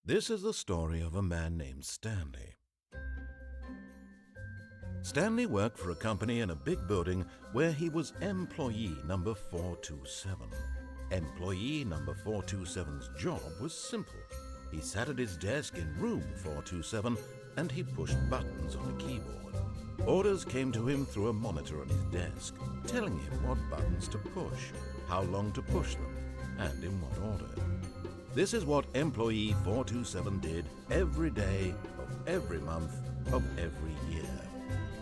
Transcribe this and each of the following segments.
This is the story of a man named Stanley. Stanley worked for a company in a big building where he was employee number 427. Employee number 427's job was simple. He sat at his desk in room 427 and he pushed buttons on a keyboard. Orders came to him through a monitor on his desk, telling him what buttons to push, how long to push them, and in what order. This is what employee 427 did every day of every month of every year.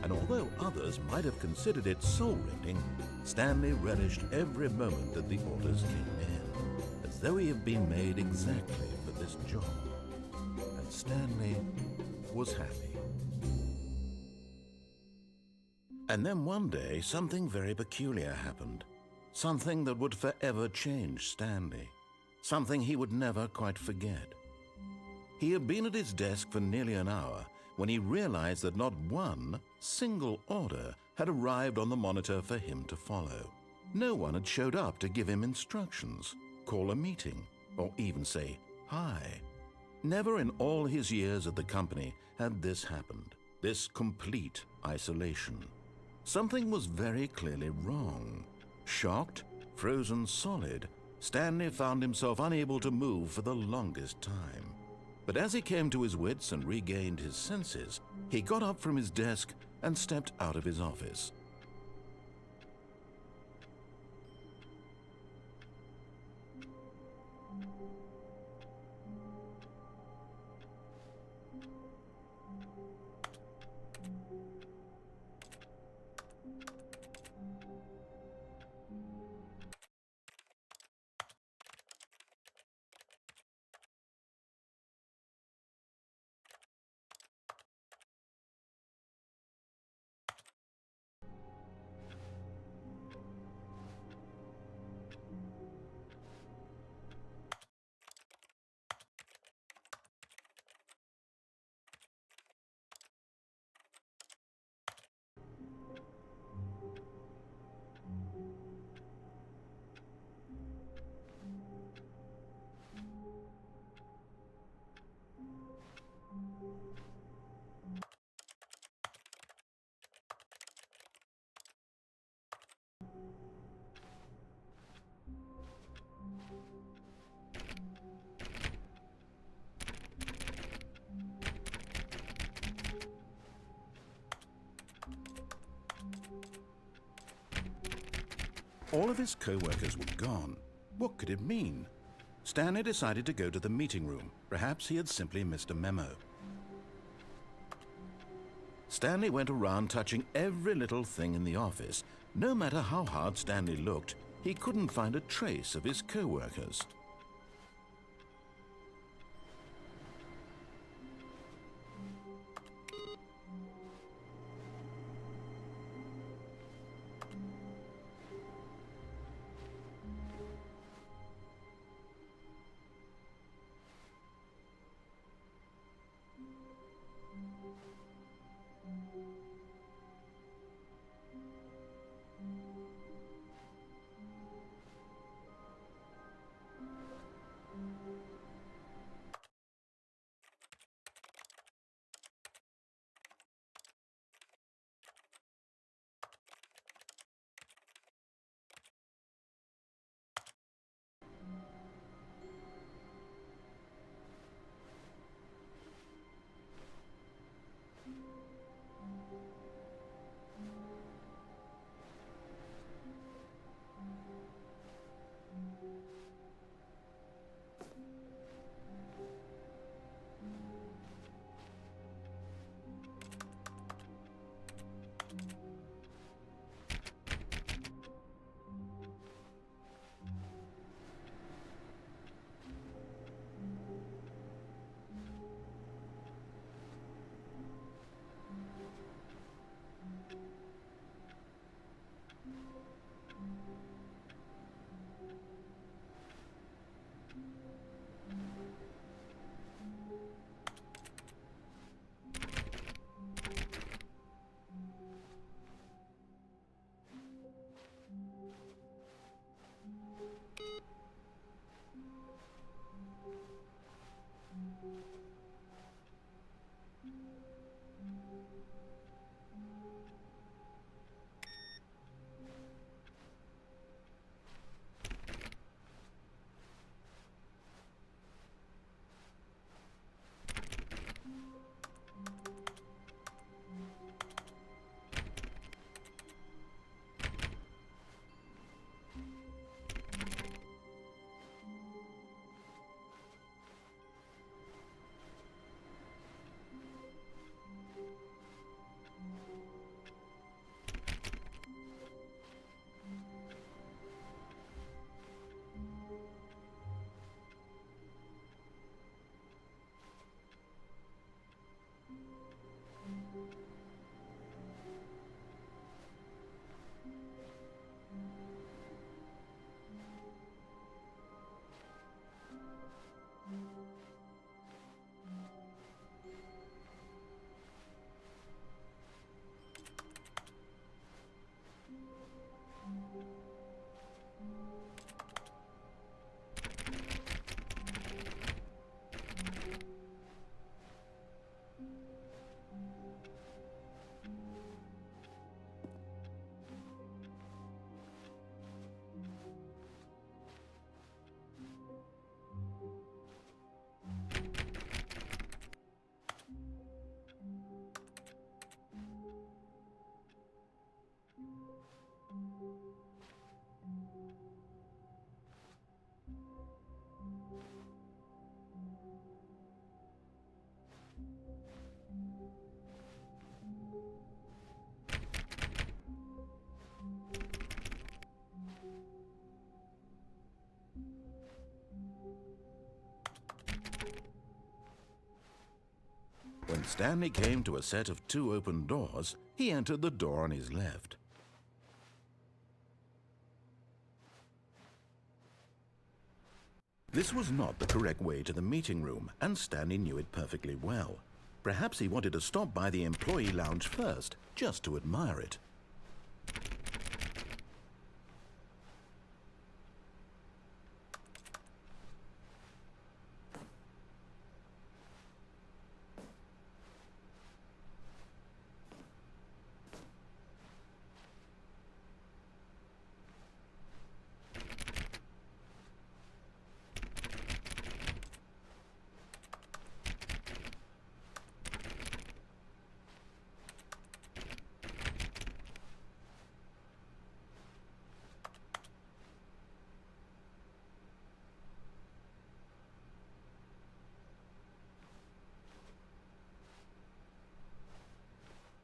And although others might have considered it soul-rending, Stanley relished every moment that the orders came in, as though he had been made exactly for this job. And Stanley was happy. And then one day, something very peculiar happened. Something that would forever change Stanley. Something he would never quite forget. He had been at his desk for nearly an hour when he realized that not one single order had arrived on the monitor for him to follow. No one had showed up to give him instructions, call a meeting, or even say hi. Never in all his years at the company had this happened, this complete isolation. Something was very clearly wrong. Shocked, frozen solid, Stanley found himself unable to move for the longest time. But as he came to his wits and regained his senses, he got up from his desk and stepped out of his office. All of his co-workers were gone. What could it mean? Stanley decided to go to the meeting room. Perhaps he had simply missed a memo. Stanley went around touching every little thing in the office. No matter how hard Stanley looked, he couldn't find a trace of his co-workers. Stanley came to a set of 2 open doors, he entered the door on his left. This was not the correct way to the meeting room, and Stanley knew it perfectly well. Perhaps he wanted to stop by the employee lounge first, just to admire it.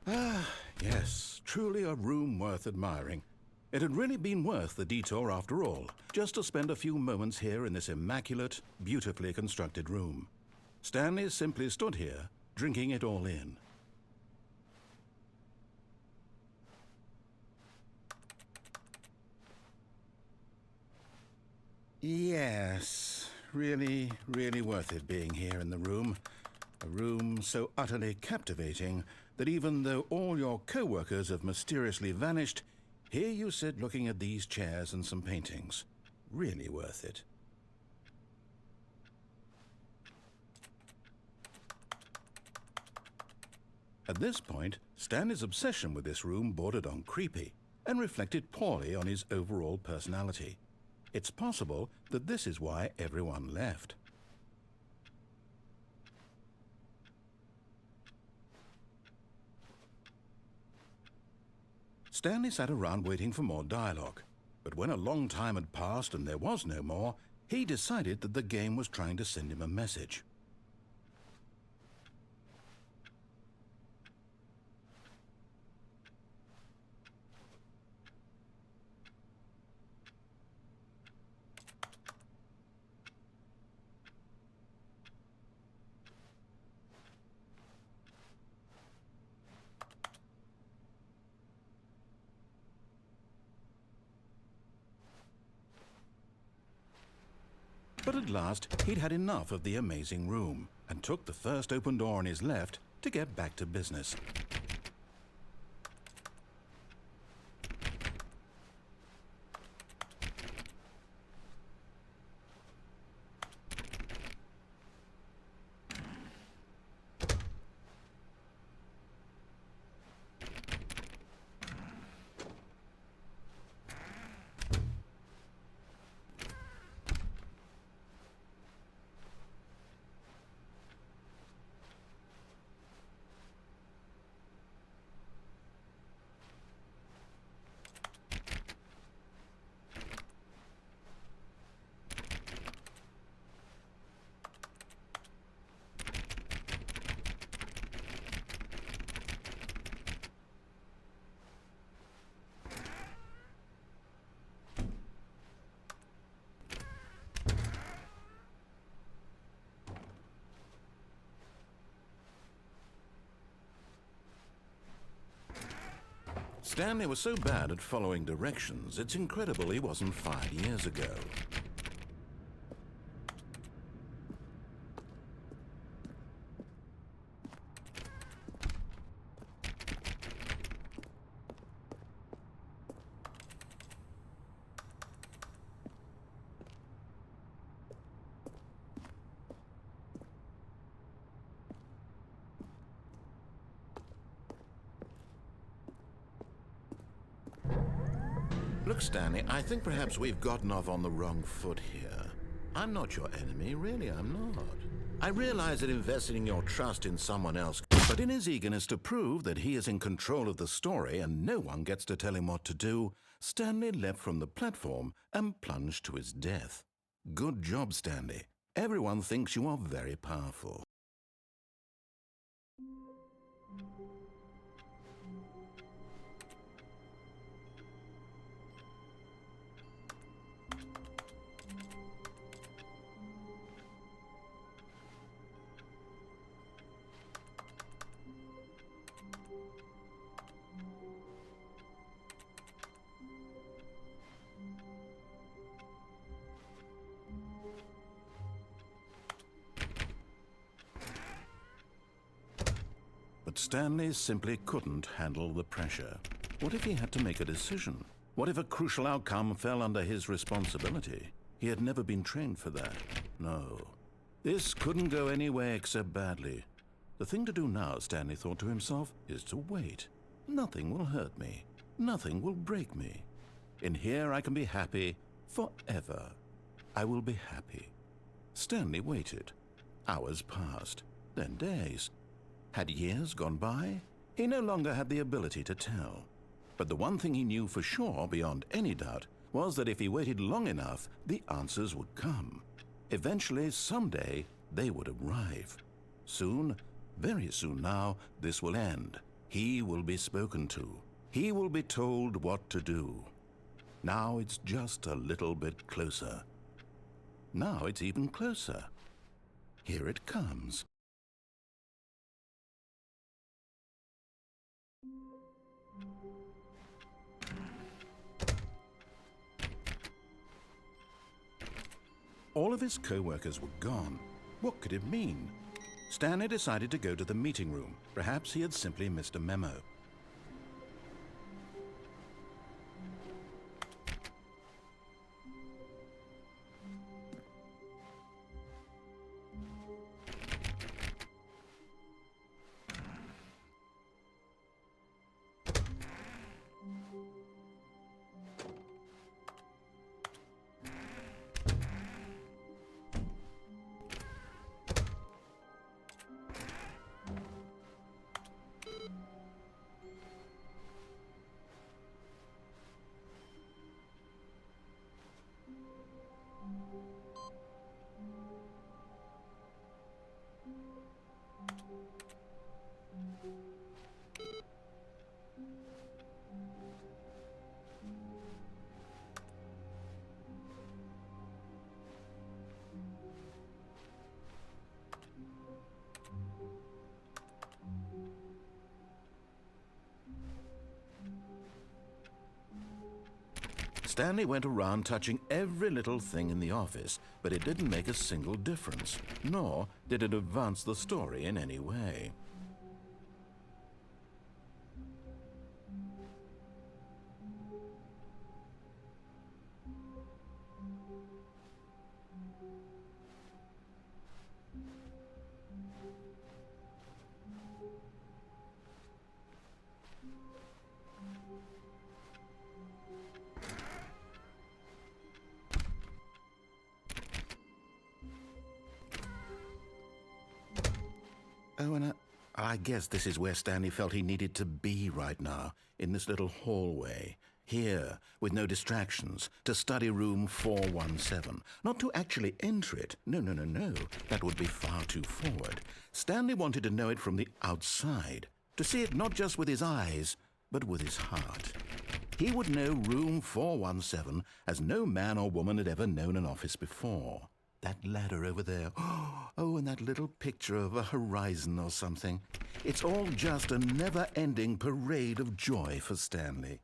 Ah, yes, truly a room worth admiring. It had really been worth the detour after all, just to spend a few moments here in this immaculate, beautifully constructed room. Stanley simply stood here, drinking it all in. Yes, really, really worth it being here in the room. A room so utterly captivating that even though all your co-workers have mysteriously vanished, here you sit looking at these chairs and some paintings. Really worth it. At this point, Stanley's obsession with this room bordered on creepy and reflected poorly on his overall personality. It's possible that this is why everyone left. Stanley sat around waiting for more dialogue, but when a long time had passed and there was no more, he decided that the game was trying to send him a message. But at last, he'd had enough of the amazing room and took the first open door on his left to get back to business. Stanley was so bad at following directions, it's incredible he wasn't fired years ago. Look, Stanley, I think perhaps we've gotten off on the wrong foot here. I'm not your enemy, really, I'm not. I realize that investing your trust in someone else, but in his eagerness to prove that he is in control of the story and no one gets to tell him what to do, Stanley leapt from the platform and plunged to his death. Good job, Stanley. Everyone thinks you are very powerful. Stanley simply couldn't handle the pressure. What if he had to make a decision? What if a crucial outcome fell under his responsibility? He had never been trained for that. No. This couldn't go any way except badly. The thing to do now, Stanley thought to himself, is to wait. Nothing will hurt me. Nothing will break me. In here I can be happy forever. I will be happy. Stanley waited. Hours passed, then days. Had years gone by? He no longer had the ability to tell. But the one thing he knew for sure, beyond any doubt, was that if he waited long enough, the answers would come. Eventually, someday, they would arrive. Soon, very soon now, this will end. He will be spoken to. He will be told what to do. Now it's just a little bit closer. Now it's even closer. Here it comes. All of his co-workers were gone. What could it mean? Stanley decided to go to the meeting room. Perhaps he had simply missed a memo. Stanley went around touching every little thing in the office, but it didn't make a single difference, nor did it advance the story in any way. Oh, and I guess this is where Stanley felt he needed to be right now, in this little hallway. Here, with no distractions, to study room 417. Not to actually enter it. No. That would be far too forward. Stanley wanted to know it from the outside. To see it not just with his eyes, but with his heart. He would know room 417 as no man or woman had ever known an office before. That ladder over there. Oh, and that little picture of a horizon or something. It's all just a never-ending parade of joy for Stanley.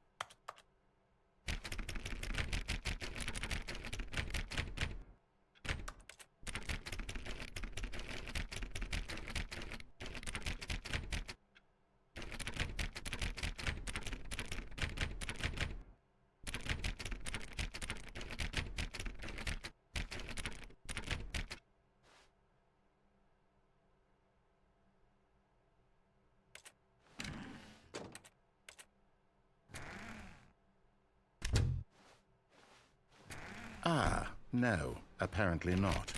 Ah, no, apparently not.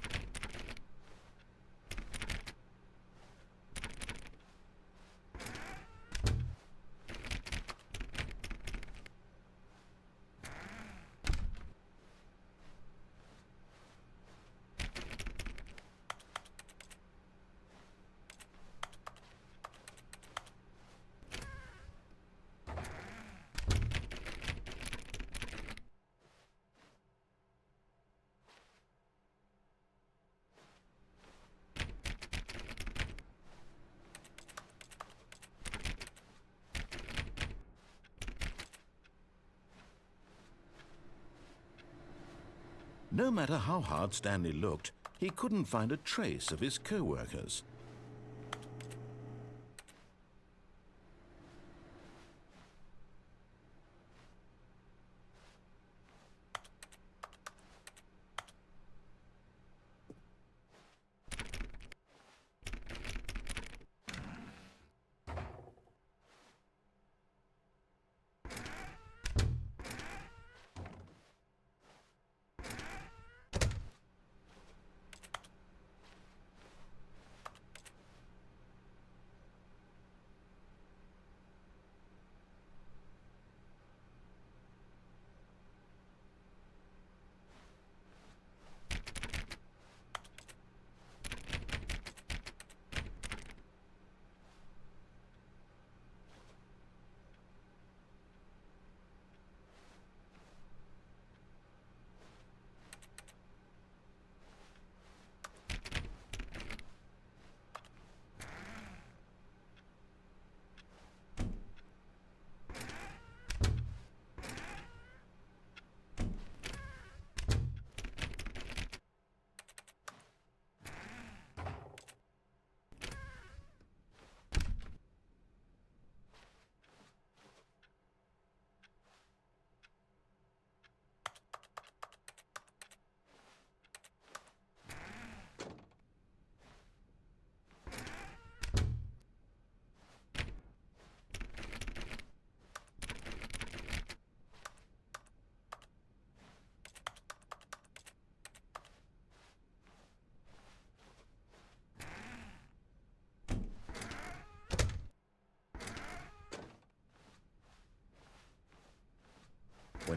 No matter how hard Stanley looked, he couldn't find a trace of his co-workers.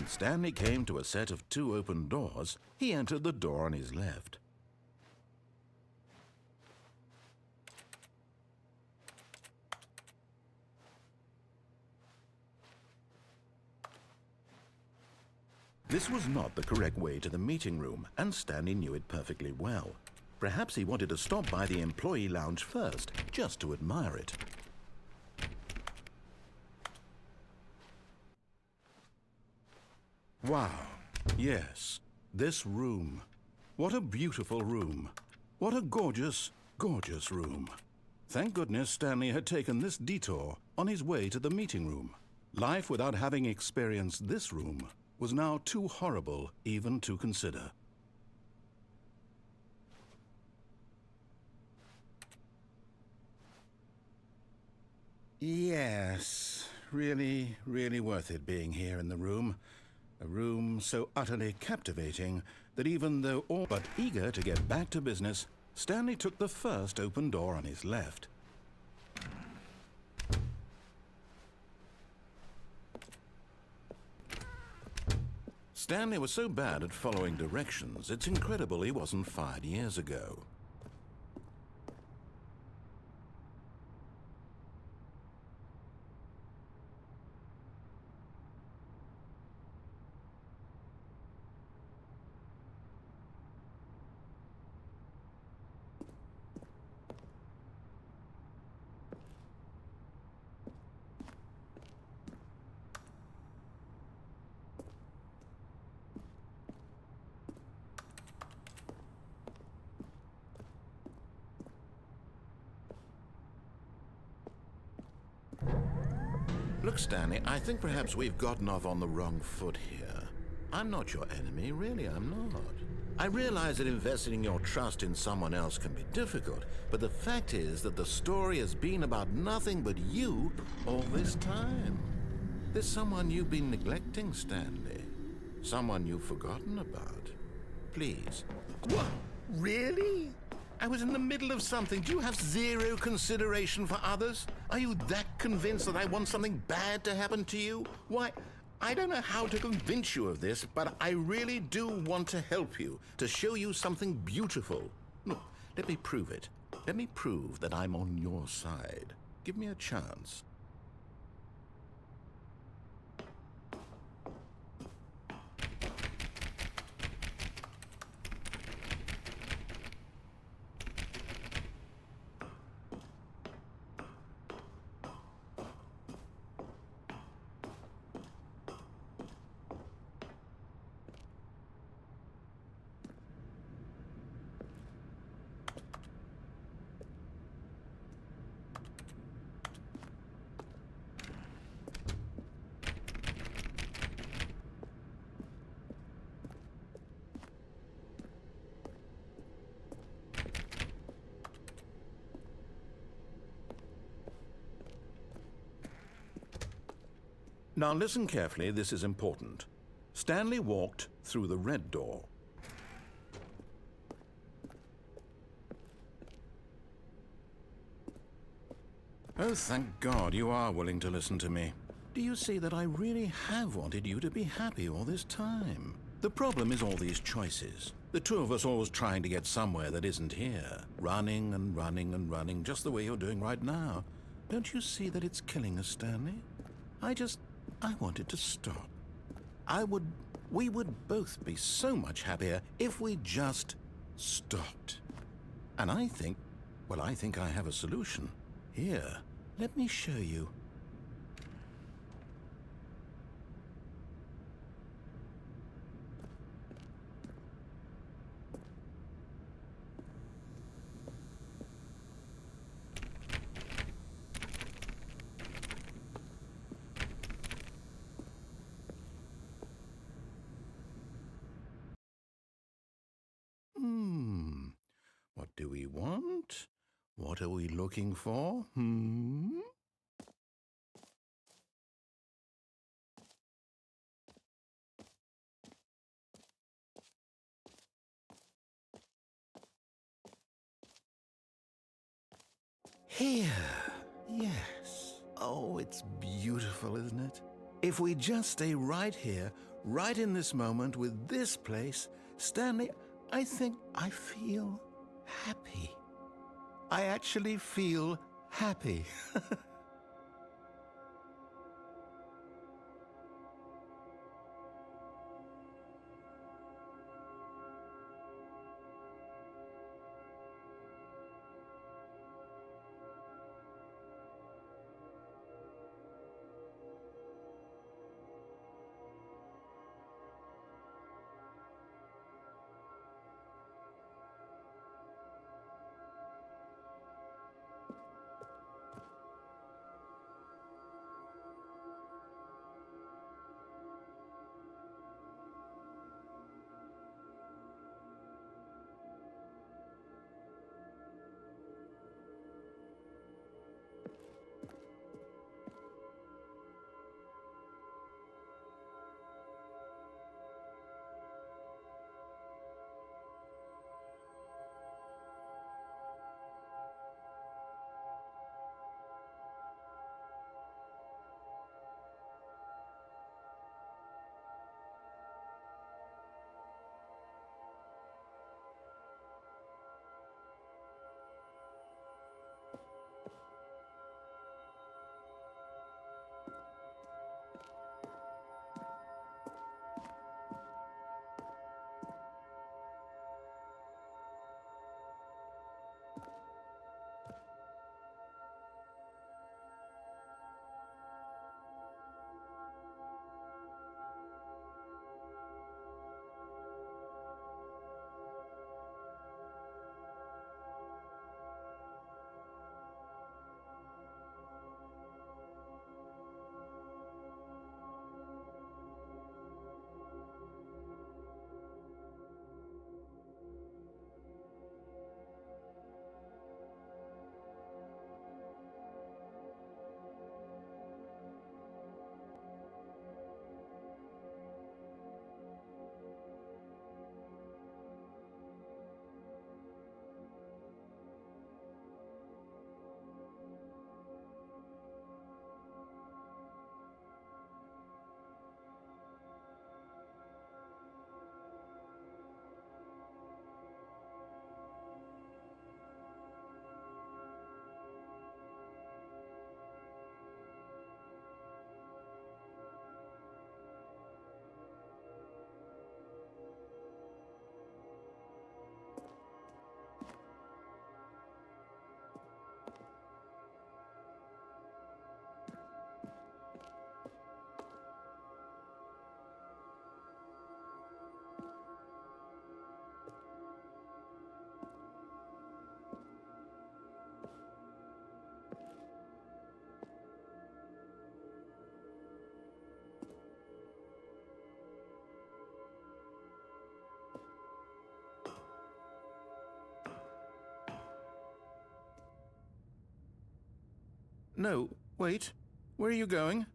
When Stanley came to a set of 2 open doors, he entered the door on his left. This was not the correct way to the meeting room, and Stanley knew it perfectly well. Perhaps he wanted to stop by the employee lounge first, just to admire it. Wow, yes, this room. What a beautiful room. What a gorgeous, gorgeous room. Thank goodness Stanley had taken this detour on his way to the meeting room. Life without having experienced this room was now too horrible even to consider. Yes, really, really worth it being here in the room. A room so utterly captivating that even though all but eager to get back to business, Stanley took the first open door on his left. Stanley was so bad at following directions, it's incredible he wasn't fired years ago. Look, Stanley, I think perhaps we've gotten off on the wrong foot here. I'm not your enemy, really, I'm not. I realize that investing your trust in someone else can be difficult, but the fact is that the story has been about nothing but you all this time. There's someone you've been neglecting, Stanley. Someone you've forgotten about. Please. What? Really? I was in the middle of something. Do you have zero consideration for others? Are you that convinced that I want something bad to happen to you? Why, I don't know how to convince you of this, but I really do want to help you, to show you something beautiful. Look, let me prove it. Let me prove that I'm on your side. Give me a chance. Now listen carefully, this is important. Stanley walked through the red door. Oh, thank God you are willing to listen to me. Do you see that I really have wanted you to be happy all this time? The problem is all these choices. The two of us always trying to get somewhere that isn't here. Running and running and running, just the way you're doing right now. Don't you see that it's killing us, Stanley? I wanted to stop. We would both be so much happier if we just stopped. And I think I have a solution. Here, let me show you. What do we want? What are we looking for? Here. Yes. Oh, it's beautiful, isn't it? If we just stay right here, right in this moment with this place, Stanley, I think I feel happy. I actually feel happy. No, wait. Where are you going?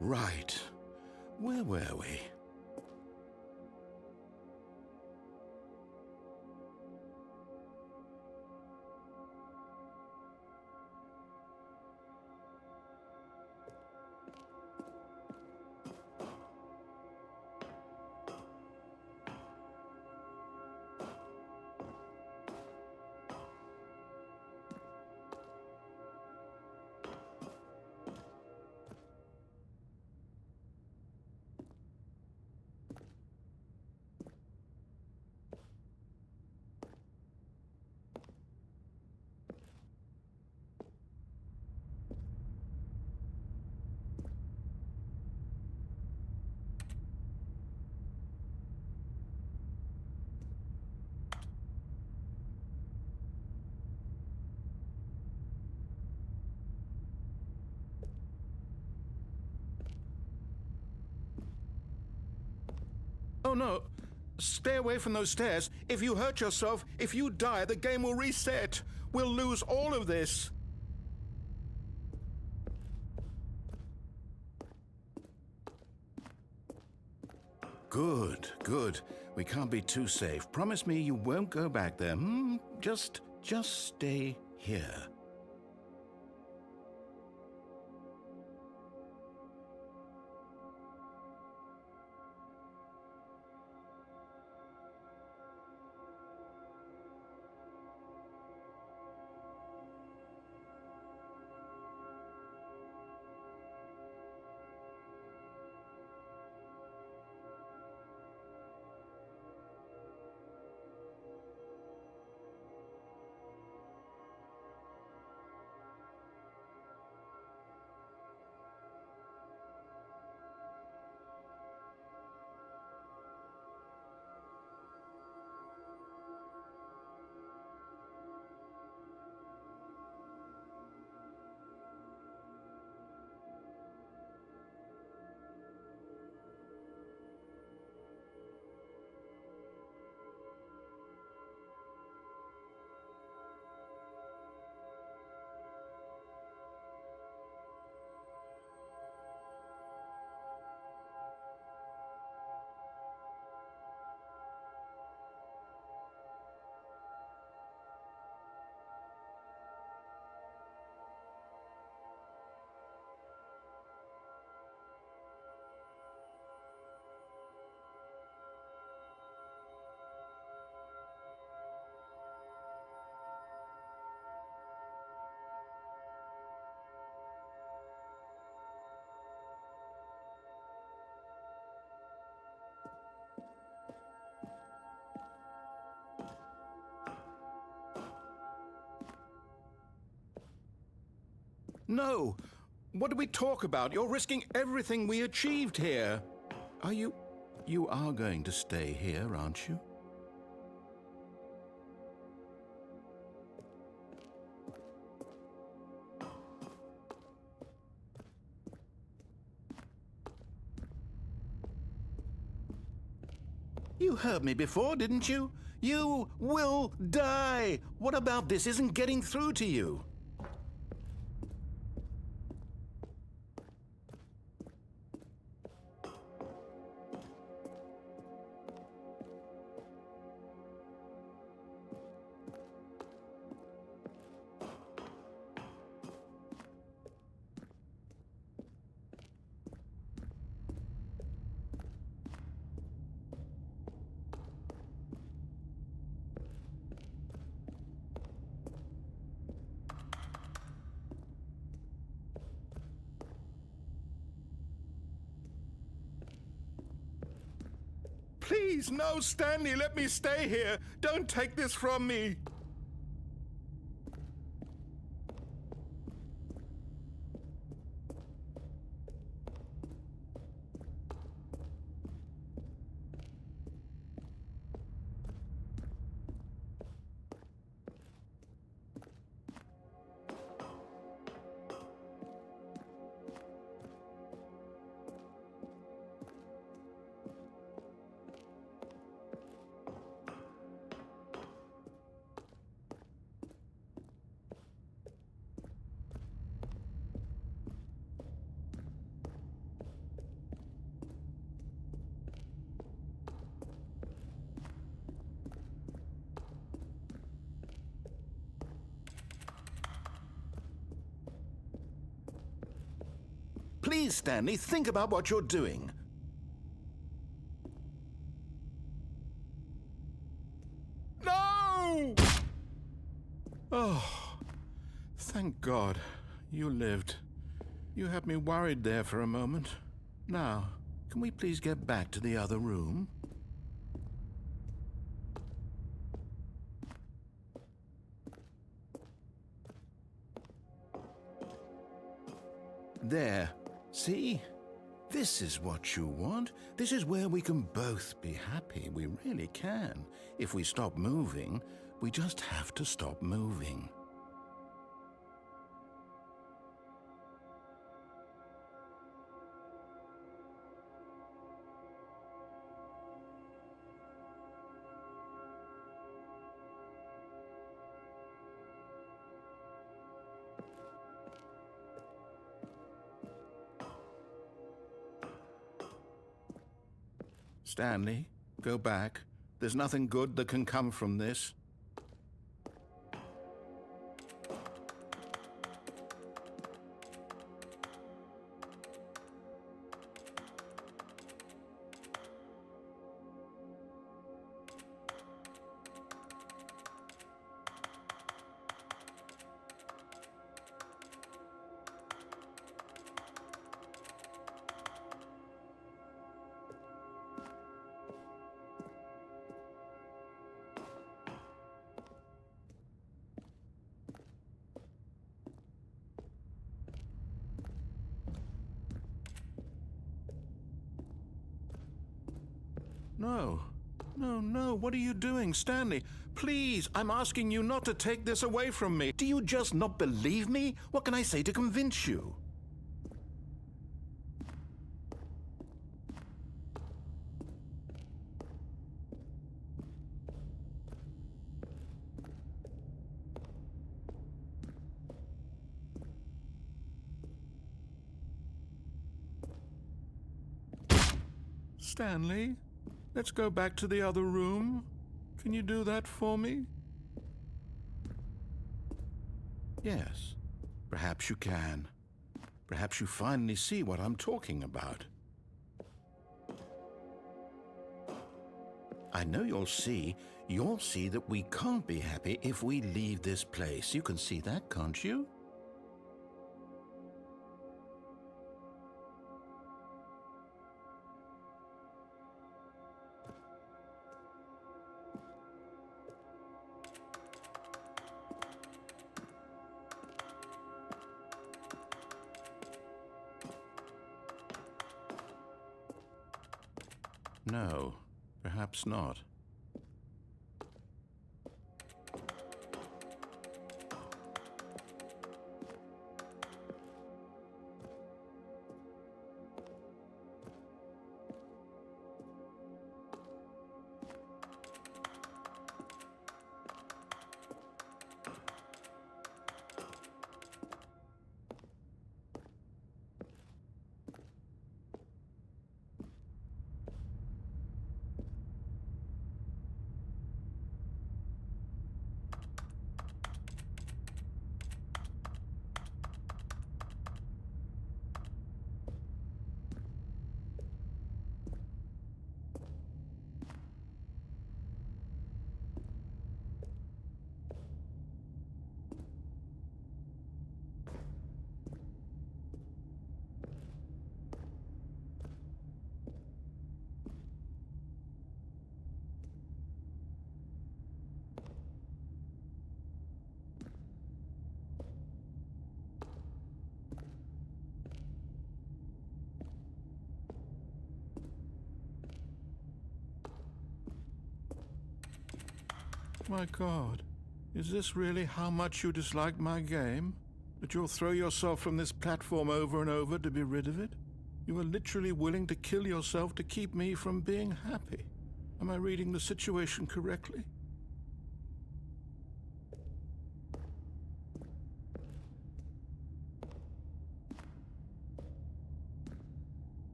Right. Where were we? Oh no! Stay away from those stairs. If you hurt yourself, if you die, the game will reset. We'll lose all of this. Good, good. We can't be too safe. Promise me you won't go back there, hmm? Just stay here. No! What do we talk about? You're risking everything we achieved here. Are you... You are going to stay here, aren't you? You heard me before, didn't you? You will die! What about this isn't getting through to you? Please, no, Stanley, let me stay here. Don't take this from me. Please, Stanley, think about what you're doing. No! Oh, thank God. You lived. You had me worried there for a moment. Now, can we please get back to the other room? There. See? This is what you want. This is where we can both be happy. We really can. If we stop moving, we just have to stop moving. Stanley, go back. There's nothing good that can come from this. No. No, no. What are you doing, Stanley? Please, I'm asking you not to take this away from me. Do you just not believe me? What can I say to convince you? Stanley? Let's go back to the other room. Can you do that for me? Yes, perhaps you can. Perhaps you finally see what I'm talking about. I know you'll see that we can't be happy if we leave this place. You can see that, can't you? No, perhaps not. My God, is this really how much you dislike my game? That you'll throw yourself from this platform over and over to be rid of it? You are literally willing to kill yourself to keep me from being happy. Am I reading the situation correctly?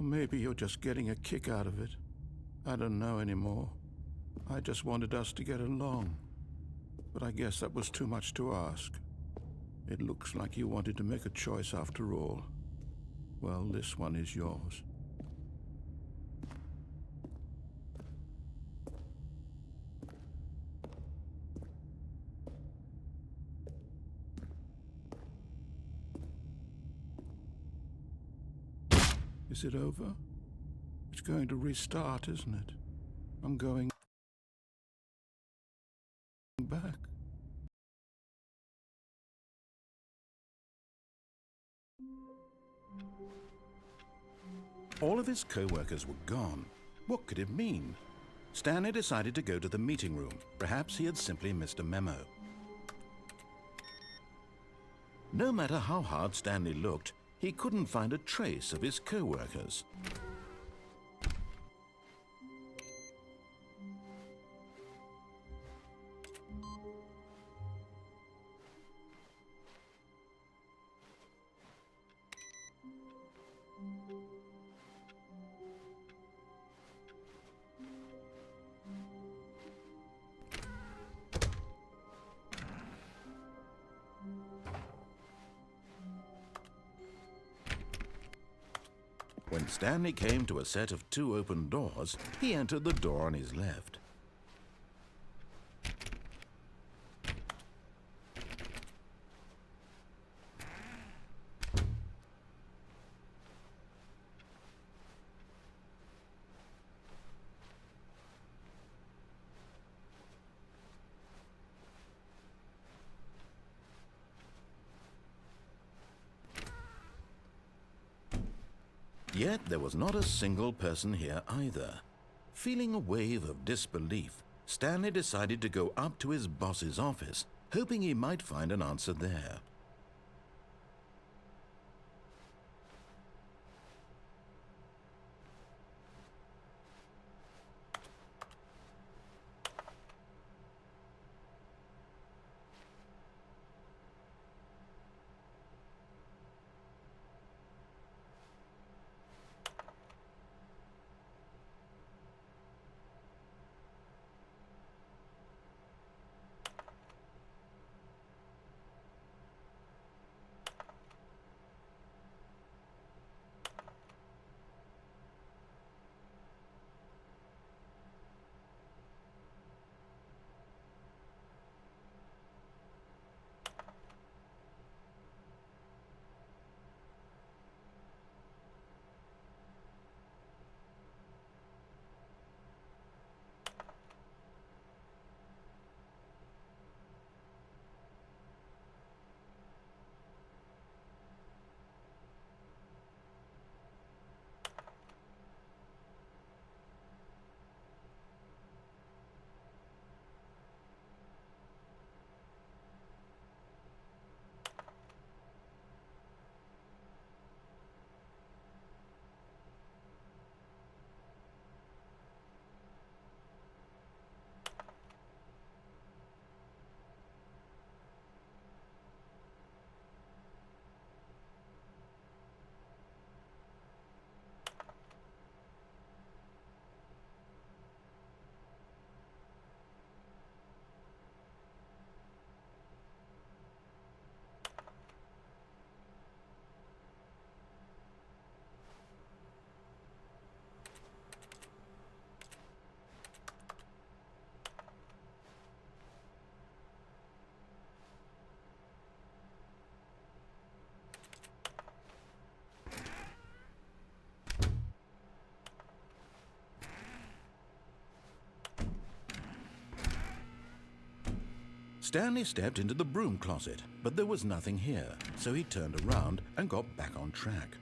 Or maybe you're just getting a kick out of it. I don't know anymore. I just wanted us to get along. But I guess that was too much to ask. It looks like you wanted to make a choice after all. Well, this one is yours. Is it over? It's going to restart, isn't it? I'm going back. All of his co-workers were gone. What could it mean? Stanley decided to go to the meeting room. Perhaps he had simply missed a memo. No matter how hard Stanley looked, he couldn't find a trace of his co-workers. When Stanley came to a set of 2 open doors, he entered the door on his left. Yet there was not a single person here either. Feeling a wave of disbelief, Stanley decided to go up to his boss's office, hoping he might find an answer there. Stanley stepped into the broom closet, but there was nothing here, so he turned around and got back on track.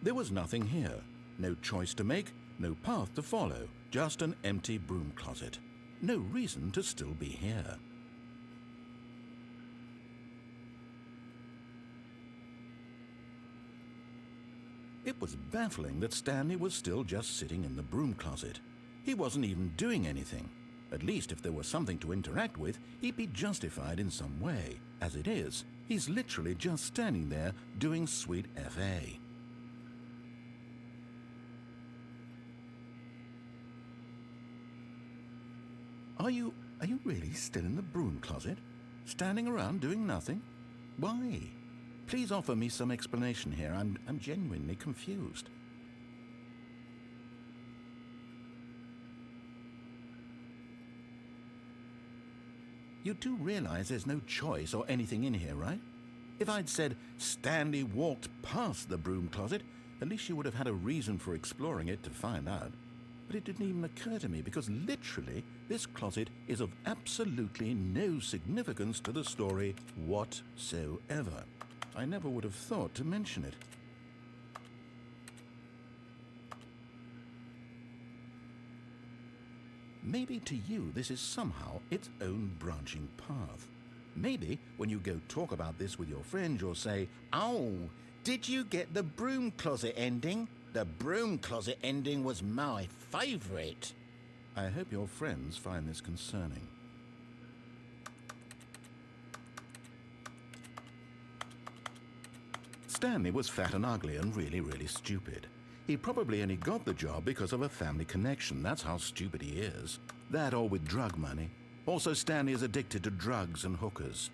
There was nothing here. No choice to make, no path to follow, just an empty broom closet. No reason to still be here. It was baffling that Stanley was still just sitting in the broom closet. He wasn't even doing anything. At least if there was something to interact with, he'd be justified in some way. As it is, he's literally just standing there doing sweet FA. Are you really still in the broom closet? Standing around doing nothing? Why? Please offer me some explanation here. I'm genuinely confused. You do realize there's no choice or anything in here, right? If I'd said Stanley walked past the broom closet, at least you would have had a reason for exploring it to find out. But it didn't even occur to me because literally this closet is of absolutely no significance to the story whatsoever. I never would have thought to mention it. Maybe to you this is somehow its own branching path. Maybe when you go talk about this with your friends you'll say, "Oh, did you get the broom closet ending? The broom closet ending was my favourite." I hope your friends find this concerning. Stanley was fat and ugly and really stupid. He probably only got the job because of a family connection. That's how stupid he is. That or with drug money. Also, Stanley is addicted to drugs and hookers.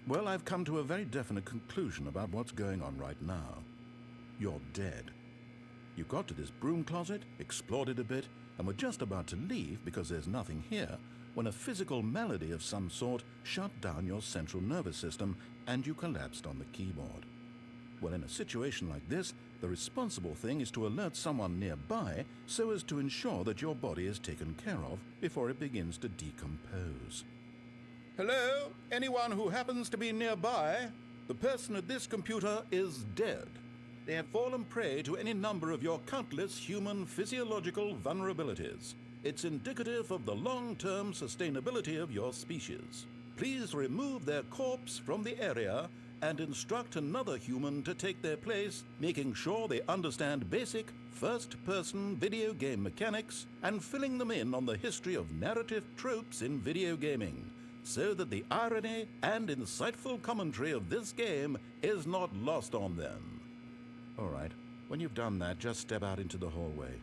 Well, I've come to a very definite conclusion about what's going on right now. You're dead. You got to this broom closet, explored it a bit, and were just about to leave because there's nothing here when a physical malady of some sort shut down your central nervous system and you collapsed on the keyboard. Well, in a situation like this, the responsible thing is to alert someone nearby so as to ensure that your body is taken care of before it begins to decompose. Hello? Anyone who happens to be nearby? The person at this computer is dead. They have fallen prey to any number of your countless human physiological vulnerabilities. It's indicative of the long-term sustainability of your species. Please remove their corpse from the area and instruct another human to take their place, making sure they understand basic first-person video game mechanics and filling them in on the history of narrative tropes in video gaming, so that the irony and insightful commentary of this game is not lost on them. All right, when you've done that, just step out into the hallway.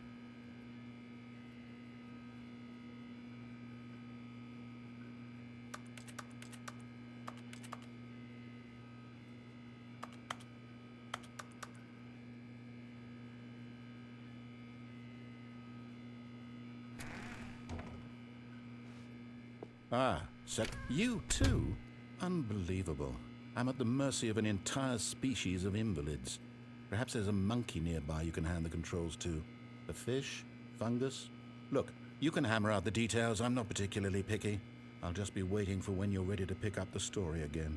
So you too? Unbelievable. I'm at the mercy of an entire species of invalids. Perhaps there's a monkey nearby you can hand the controls to. A fish? Fungus? Look, you can hammer out the details. I'm not particularly picky. I'll just be waiting for when you're ready to pick up the story again.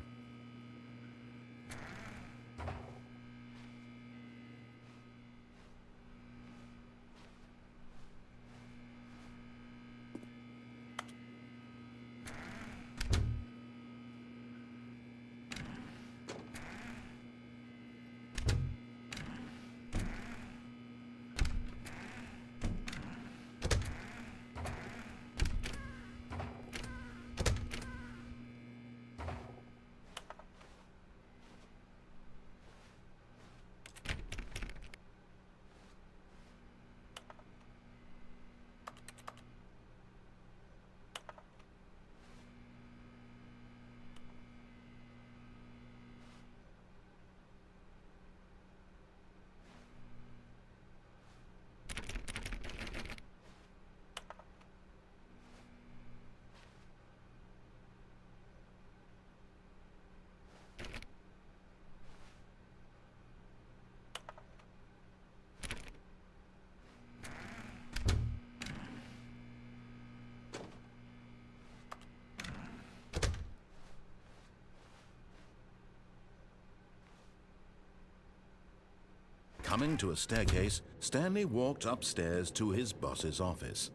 Coming to a staircase, Stanley walked upstairs to his boss's office.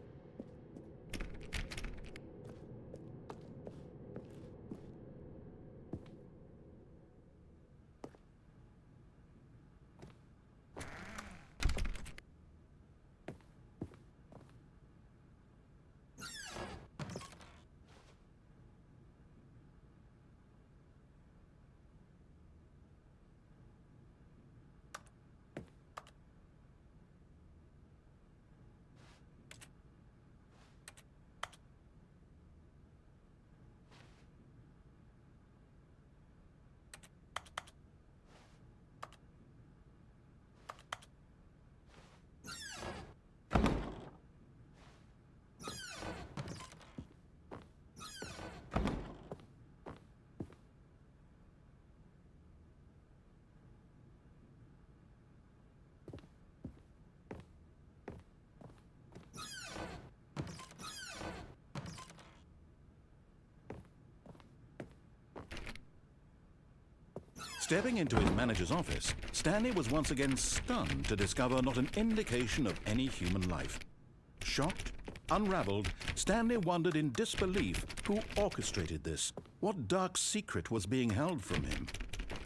Stepping into his manager's office, Stanley was once again stunned to discover not an indication of any human life. Shocked, unraveled, Stanley wondered in disbelief who orchestrated this. What dark secret was being held from him?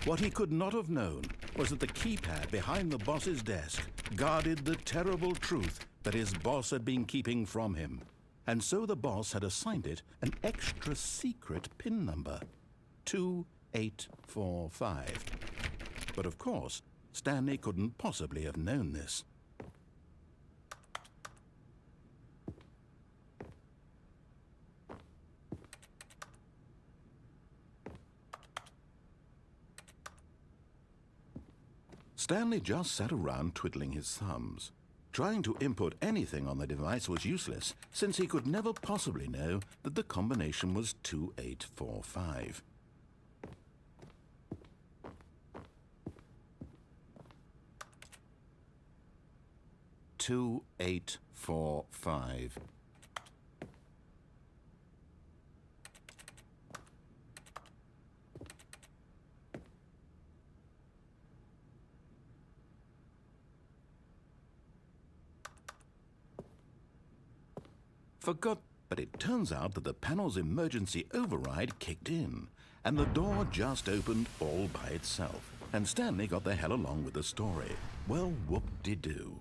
What he could not have known was that the keypad behind the boss's desk guarded the terrible truth that his boss had been keeping from him. And so the boss had assigned it an extra secret PIN number. 2845. But of course, Stanley couldn't possibly have known this. Stanley just sat around twiddling his thumbs. Trying to input anything on the device was useless, since he could never possibly know that the combination was 2845. Two, 8, 4, 5. Forgot, but it turns out that the panel's emergency override kicked in, and the door just opened all by itself, and Stanley got the hell along with the story. Well, whoop-de-doo.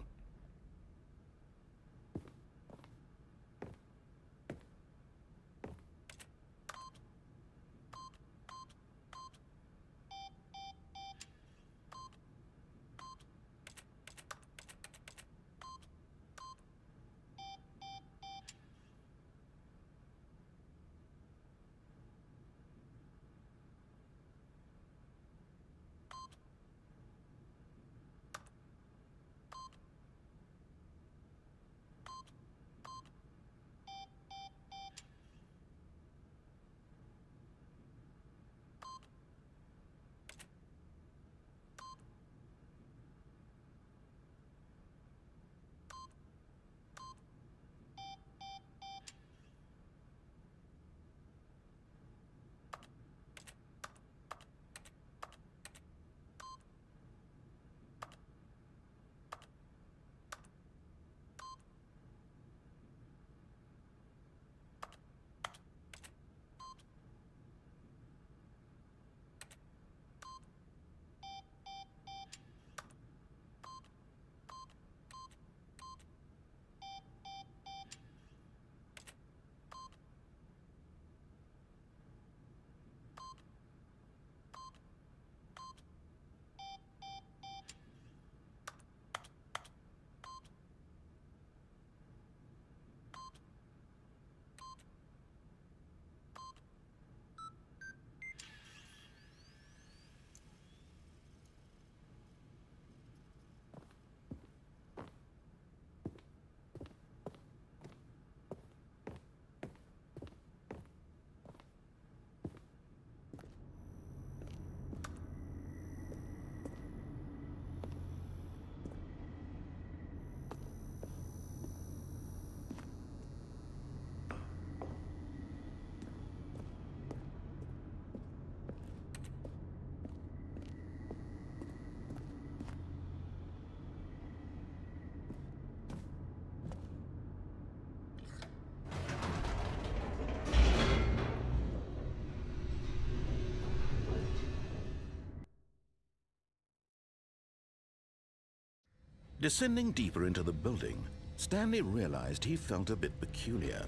Descending deeper into the building, Stanley realized he felt a bit peculiar.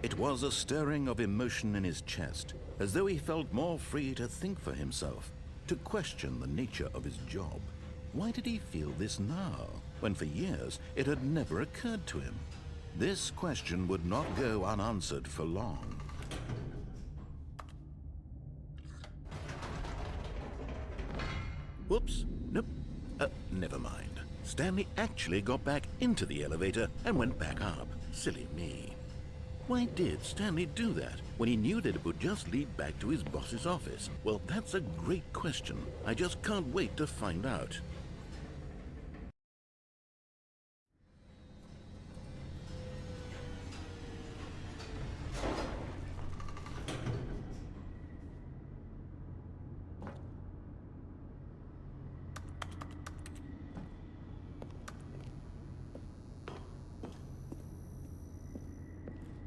It was a stirring of emotion in his chest, as though he felt more free to think for himself, to question the nature of his job. Why did he feel this now, when for years it had never occurred to him? This question would not go unanswered for long. Whoops, nope, never mind. Stanley actually got back into the elevator and went back up. Silly me. Why did Stanley do that when he knew that it would just lead back to his boss's office? Well, that's a great question. I just can't wait to find out.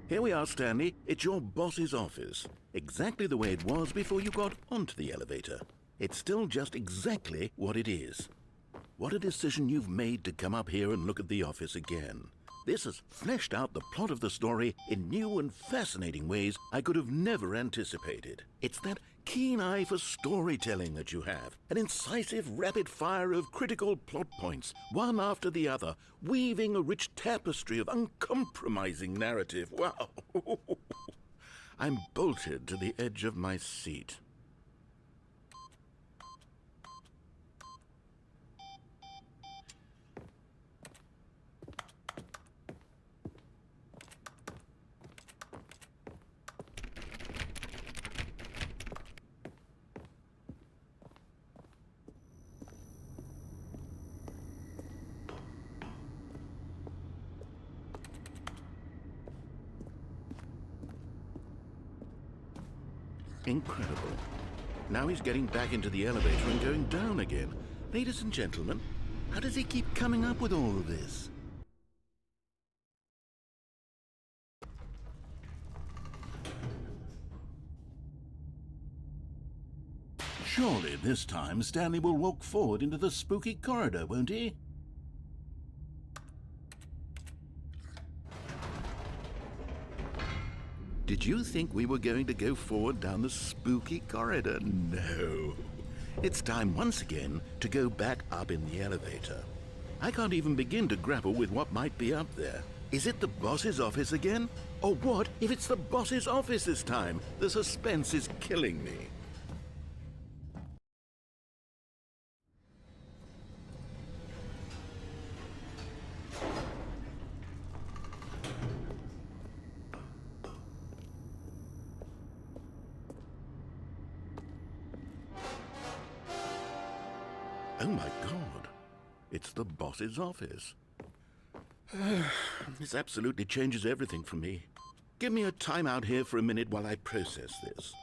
Here we are, Stanley. It's your boss's office. Exactly the way it was before you got onto the elevator. It's still just exactly what it is. What a decision you've made to come up here and look at the office again. This has fleshed out the plot of the story in new and fascinating ways I could have never anticipated. It's that keen eye for storytelling that you have, an incisive rapid fire of critical plot points, one after the other, weaving a rich tapestry of uncompromising narrative. Wow! I'm bolted to the edge of my seat. Incredible. Now he's getting back into the elevator and going down again. Ladies and gentlemen, how does he keep coming up with all of this? Surely this time Stanley will walk forward into the spooky corridor, won't he? Did you think we were going to go forward down the spooky corridor? No. It's time once again to go back up in the elevator. I can't even begin to grapple with what might be up there. Is it the boss's office again? Or what if it's the boss's office this time? The suspense is killing me. Oh my God, it's the boss's office. This absolutely changes everything for me. Give me a time out here for a minute while I process this.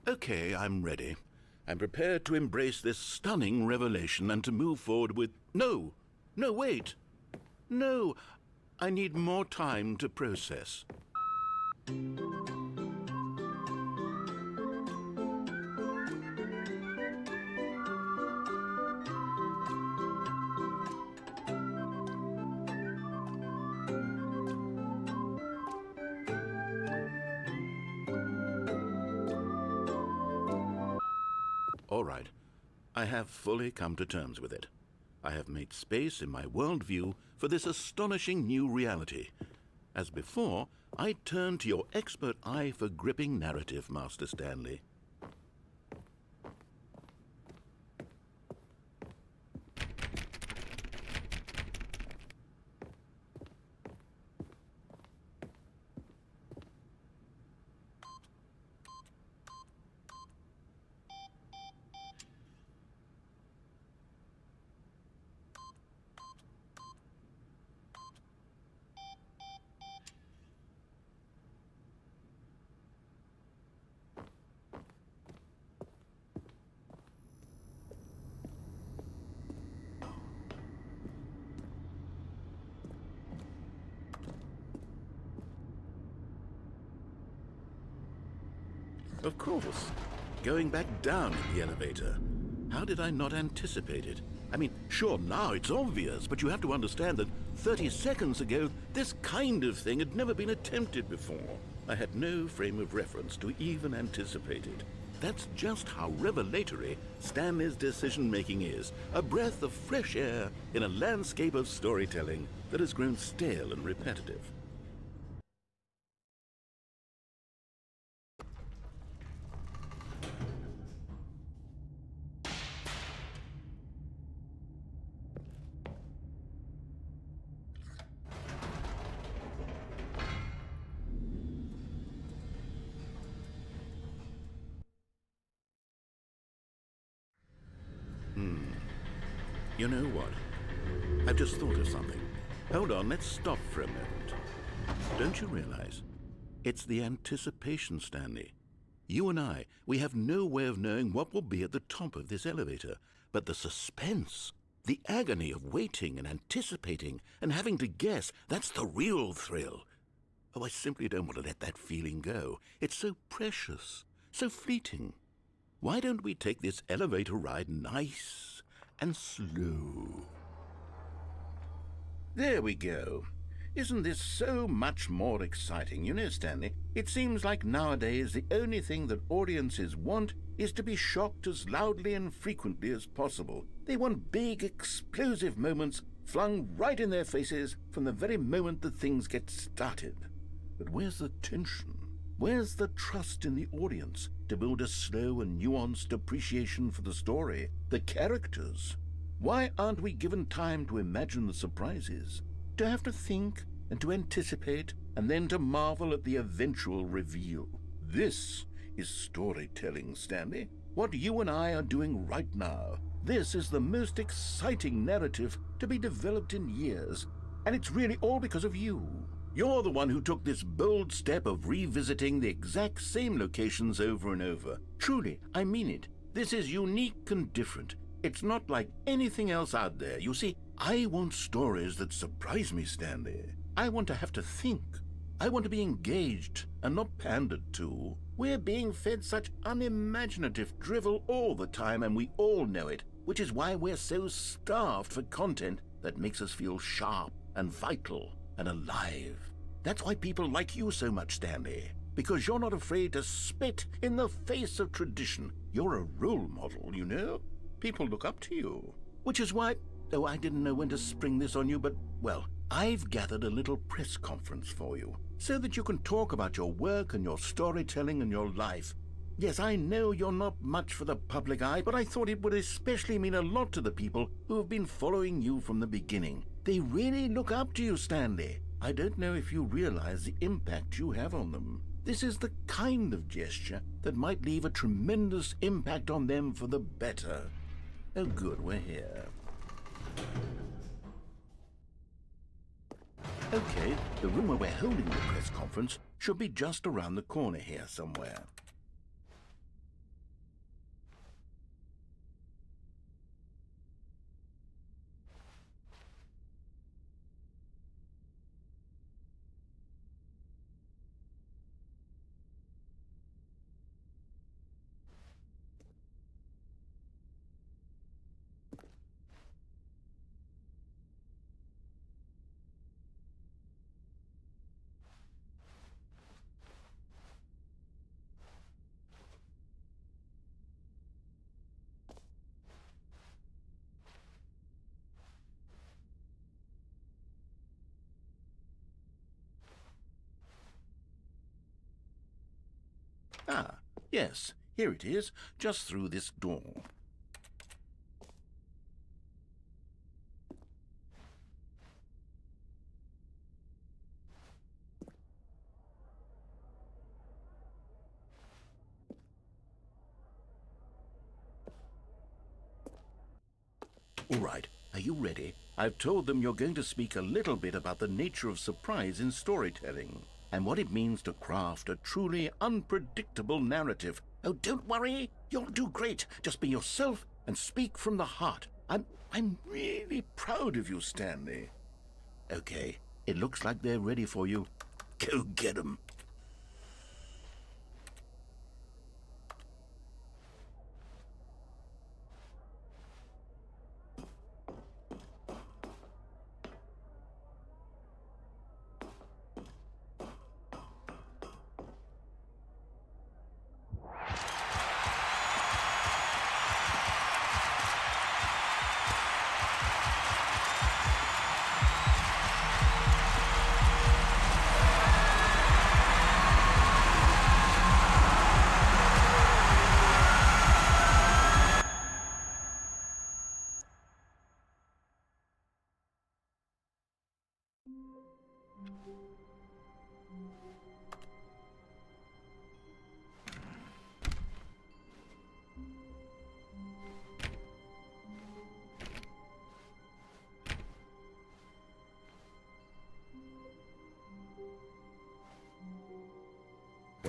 Okay, I'm ready. I'm prepared to embrace this stunning revelation and to move forward with... No! No, wait! No! I need more time to process. All right. I have fully come to terms with it. I have made space in my worldview for this astonishing new reality. As before, I turn to your expert eye for gripping narrative, Master Stanley. Of course. Going back down in the elevator. How did I not anticipate it? I mean, sure, now it's obvious, but you have to understand that 30 seconds ago, this kind of thing had never been attempted before. I had no frame of reference to even anticipate it. That's just how revelatory Stanley's decision-making is. A breath of fresh air in a landscape of storytelling that has grown stale and repetitive. You know what? I've just thought of something. Hold on, let's stop for a moment. Don't you realize? It's the anticipation, Stanley. You and I, we have no way of knowing what will be at the top of this elevator. But the suspense, the agony of waiting and anticipating and having to guess, that's the real thrill. Oh, I simply don't want to let that feeling go. It's so precious, so fleeting. Why don't we take this elevator ride nice and slow? There we go. Isn't this so much more exciting? You know, Stanley, it seems like nowadays the only thing that audiences want is to be shocked as loudly and frequently as possible. They want big, explosive moments flung right in their faces from the very moment that things get started. But where's the tension? Where's the trust in the audience to build a slow and nuanced appreciation for the story, the characters? Why aren't we given time to imagine the surprises, to have to think and to anticipate and then to marvel at the eventual reveal? This is storytelling, Stanley. What you and I are doing right now. This is the most exciting narrative to be developed in years, and it's really all because of you. You're the one who took this bold step of revisiting the exact same locations over and over. Truly, I mean it. This is unique and different. It's not like anything else out there. You see, I want stories that surprise me, Stanley. I want to have to think. I want to be engaged and not pandered to. We're being fed such unimaginative drivel all the time, and we all know it, which is why we're so starved for content that makes us feel sharp and vital and alive. That's why people like you so much, Stanley, because you're not afraid to spit in the face of tradition. You're a role model, you know? People look up to you. Which is why, oh, I didn't know when to spring this on you, but, well, I've gathered a little press conference for you so that you can talk about your work and your storytelling and your life. Yes, I know you're not much for the public eye, but I thought it would especially mean a lot to the people who have been following you from the beginning. They really look up to you, Stanley. I don't know if you realize the impact you have on them. This is the kind of gesture that might leave a tremendous impact on them for the better. Oh, good, we're here. Okay, the room where we're holding the press conference should be just around the corner here somewhere. Ah, yes, here it is, just through this door. All right, are you ready? I've told them you're going to speak a little bit about the nature of surprise in storytelling and what it means to craft a truly unpredictable narrative. Oh, don't worry. You'll do great. Just be yourself and speak from the heart. I'm really proud of you, Stanley. Okay, it looks like they're ready for you. Go get 'em.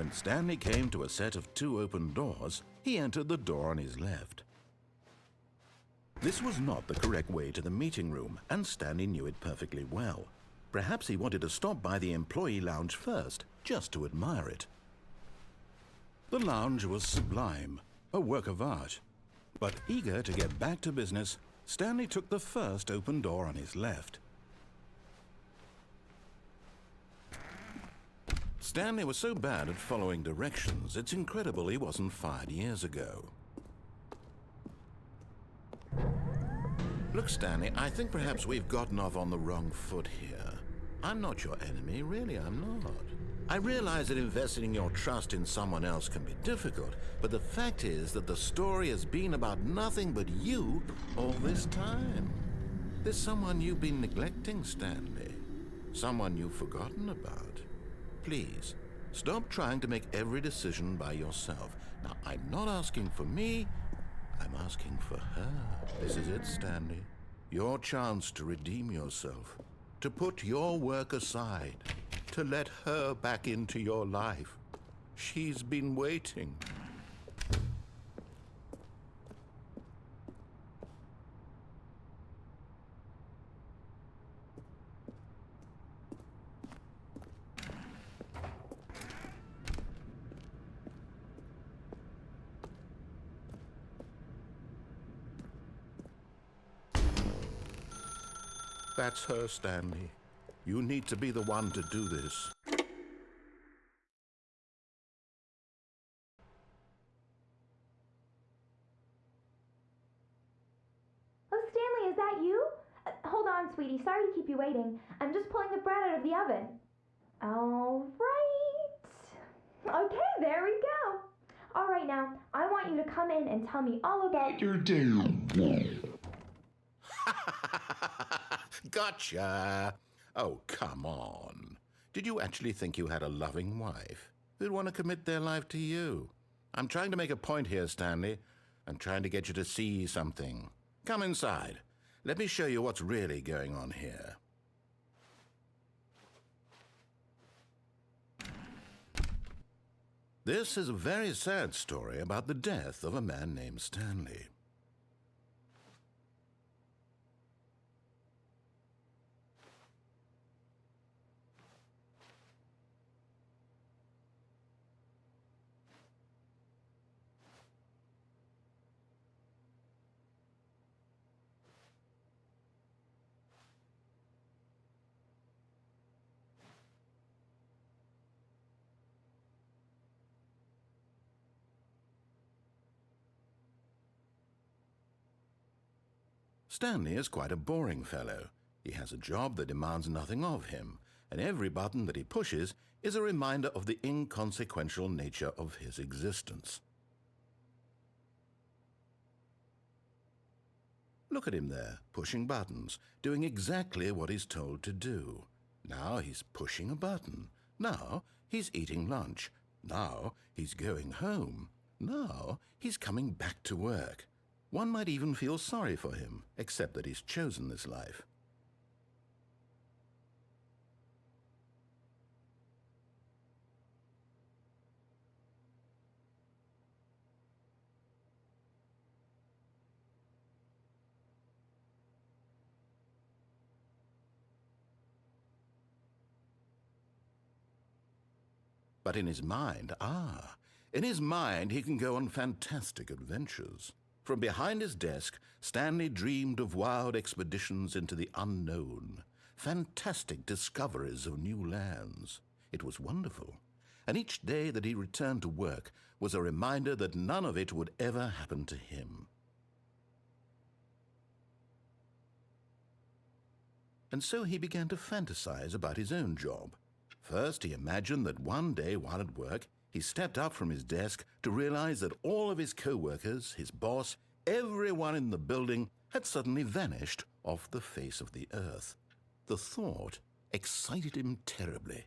When Stanley came to a set of 2 open doors, he entered the door on his left. This was not the correct way to the meeting room, and Stanley knew it perfectly well. Perhaps he wanted to stop by the employee lounge first, just to admire it. The lounge was sublime, a work of art. But eager to get back to business, Stanley took the first open door on his left. Stanley was so bad at following directions, it's incredible he wasn't fired years ago. Look, Stanley, I think perhaps we've gotten off on the wrong foot here. I'm not your enemy, really, I'm not. I realize that investing your trust in someone else can be difficult, but the fact is that the story has been about nothing but you all this time. There's someone you've been neglecting, Stanley. Someone you've forgotten about. Please, stop trying to make every decision by yourself. Now, I'm not asking for me, I'm asking for her. This is it, Stanley. Your chance to redeem yourself, to put your work aside, to let her back into your life. She's been waiting. That's her, Stanley. You need to be the one to do this. Oh, Stanley, is that you? Hold on, sweetie. Sorry to keep you waiting. I'm just pulling the bread out of the oven. All right. Okay, there we go. All right, now, I want you to come in and tell me all about your day. Gotcha! Oh, come on. Did you actually think you had a loving wife who'd want to commit their life to you? I'm trying to make a point here, Stanley. I'm trying to get you to see something. Come inside. Let me show you what's really going on here. This is a very sad story about the death of a man named Stanley. Stanley is quite a boring fellow. He has a job that demands nothing of him, and every button that he pushes is a reminder of the inconsequential nature of his existence. Look at him there, pushing buttons, doing exactly what he's told to do. Now he's pushing a button. Now he's eating lunch. Now he's going home. Now he's coming back to work. One might even feel sorry for him, except that he's chosen this life. But in his mind, he can go on fantastic adventures. From behind his desk, Stanley dreamed of wild expeditions into the unknown, fantastic discoveries of new lands. It was wonderful, and each day that he returned to work was a reminder that none of it would ever happen to him. And so he began to fantasize about his own job. First, he imagined that one day while at work, he stepped up from his desk to realize that all of his co-workers, his boss, everyone in the building had suddenly vanished off the face of the earth. The thought excited him terribly.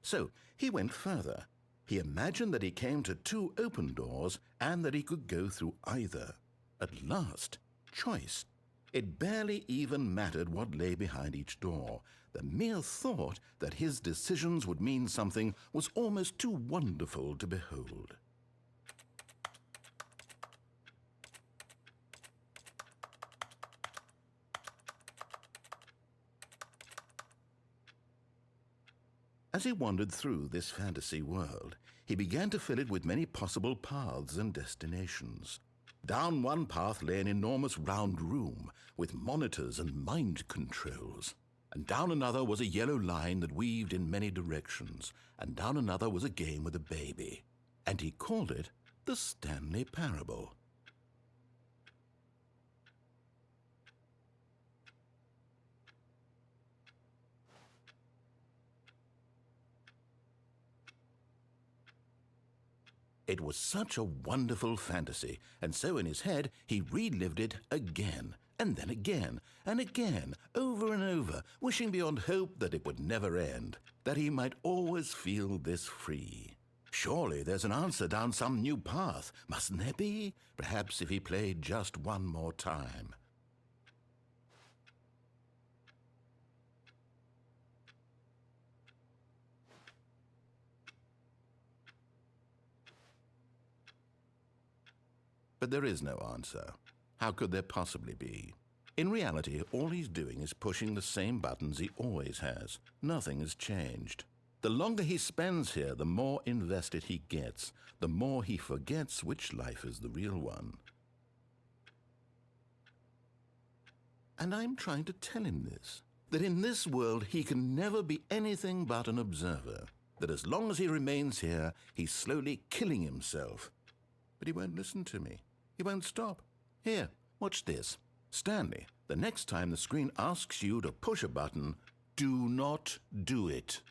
So he went further. He imagined that he came to 2 open doors and that he could go through either. At last, choice. It barely even mattered what lay behind each door. The mere thought that his decisions would mean something was almost too wonderful to behold. As he wandered through this fantasy world, he began to fill it with many possible paths and destinations. Down one path lay an enormous round room with monitors and mind controls. And down another was a yellow line that weaved in many directions. And down another was a game with a baby. And he called it the Stanley Parable. It was such a wonderful fantasy, and so in his head he relived it again, and then again, and again, over and over, wishing beyond hope that it would never end, that he might always feel this free. Surely there's an answer down some new path, mustn't there be? Perhaps if he played just one more time. But there is no answer. How could there possibly be? In reality, all he's doing is pushing the same buttons he always has. Nothing has changed. The longer he spends here, the more invested he gets, the more he forgets which life is the real one. And I'm trying to tell him this, that in this world he can never be anything but an observer, that as long as he remains here, he's slowly killing himself. But he won't listen to me. He won't stop. Here, watch this. Stanley, the next time the screen asks you to push a button, do not do it.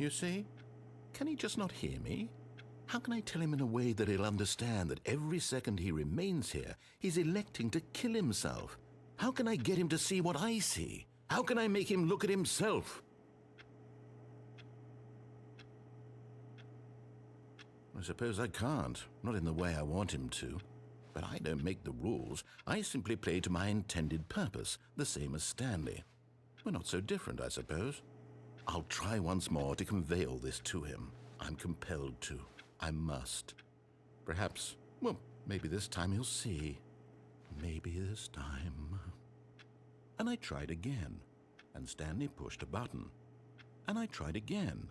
You see? Can he just not hear me? How can I tell him in a way that he'll understand that every second he remains here, he's electing to kill himself? How can I get him to see what I see? How can I make him look at himself? I suppose I can't, not in the way I want him to. But I don't make the rules. I simply play to my intended purpose, the same as Stanley. We're not so different, I suppose. I'll try once more to convey all this to him. I'm compelled to. I must. Perhaps, well, maybe this time he'll see. Maybe this time. And I tried again, and Stanley pushed a button. And I tried again,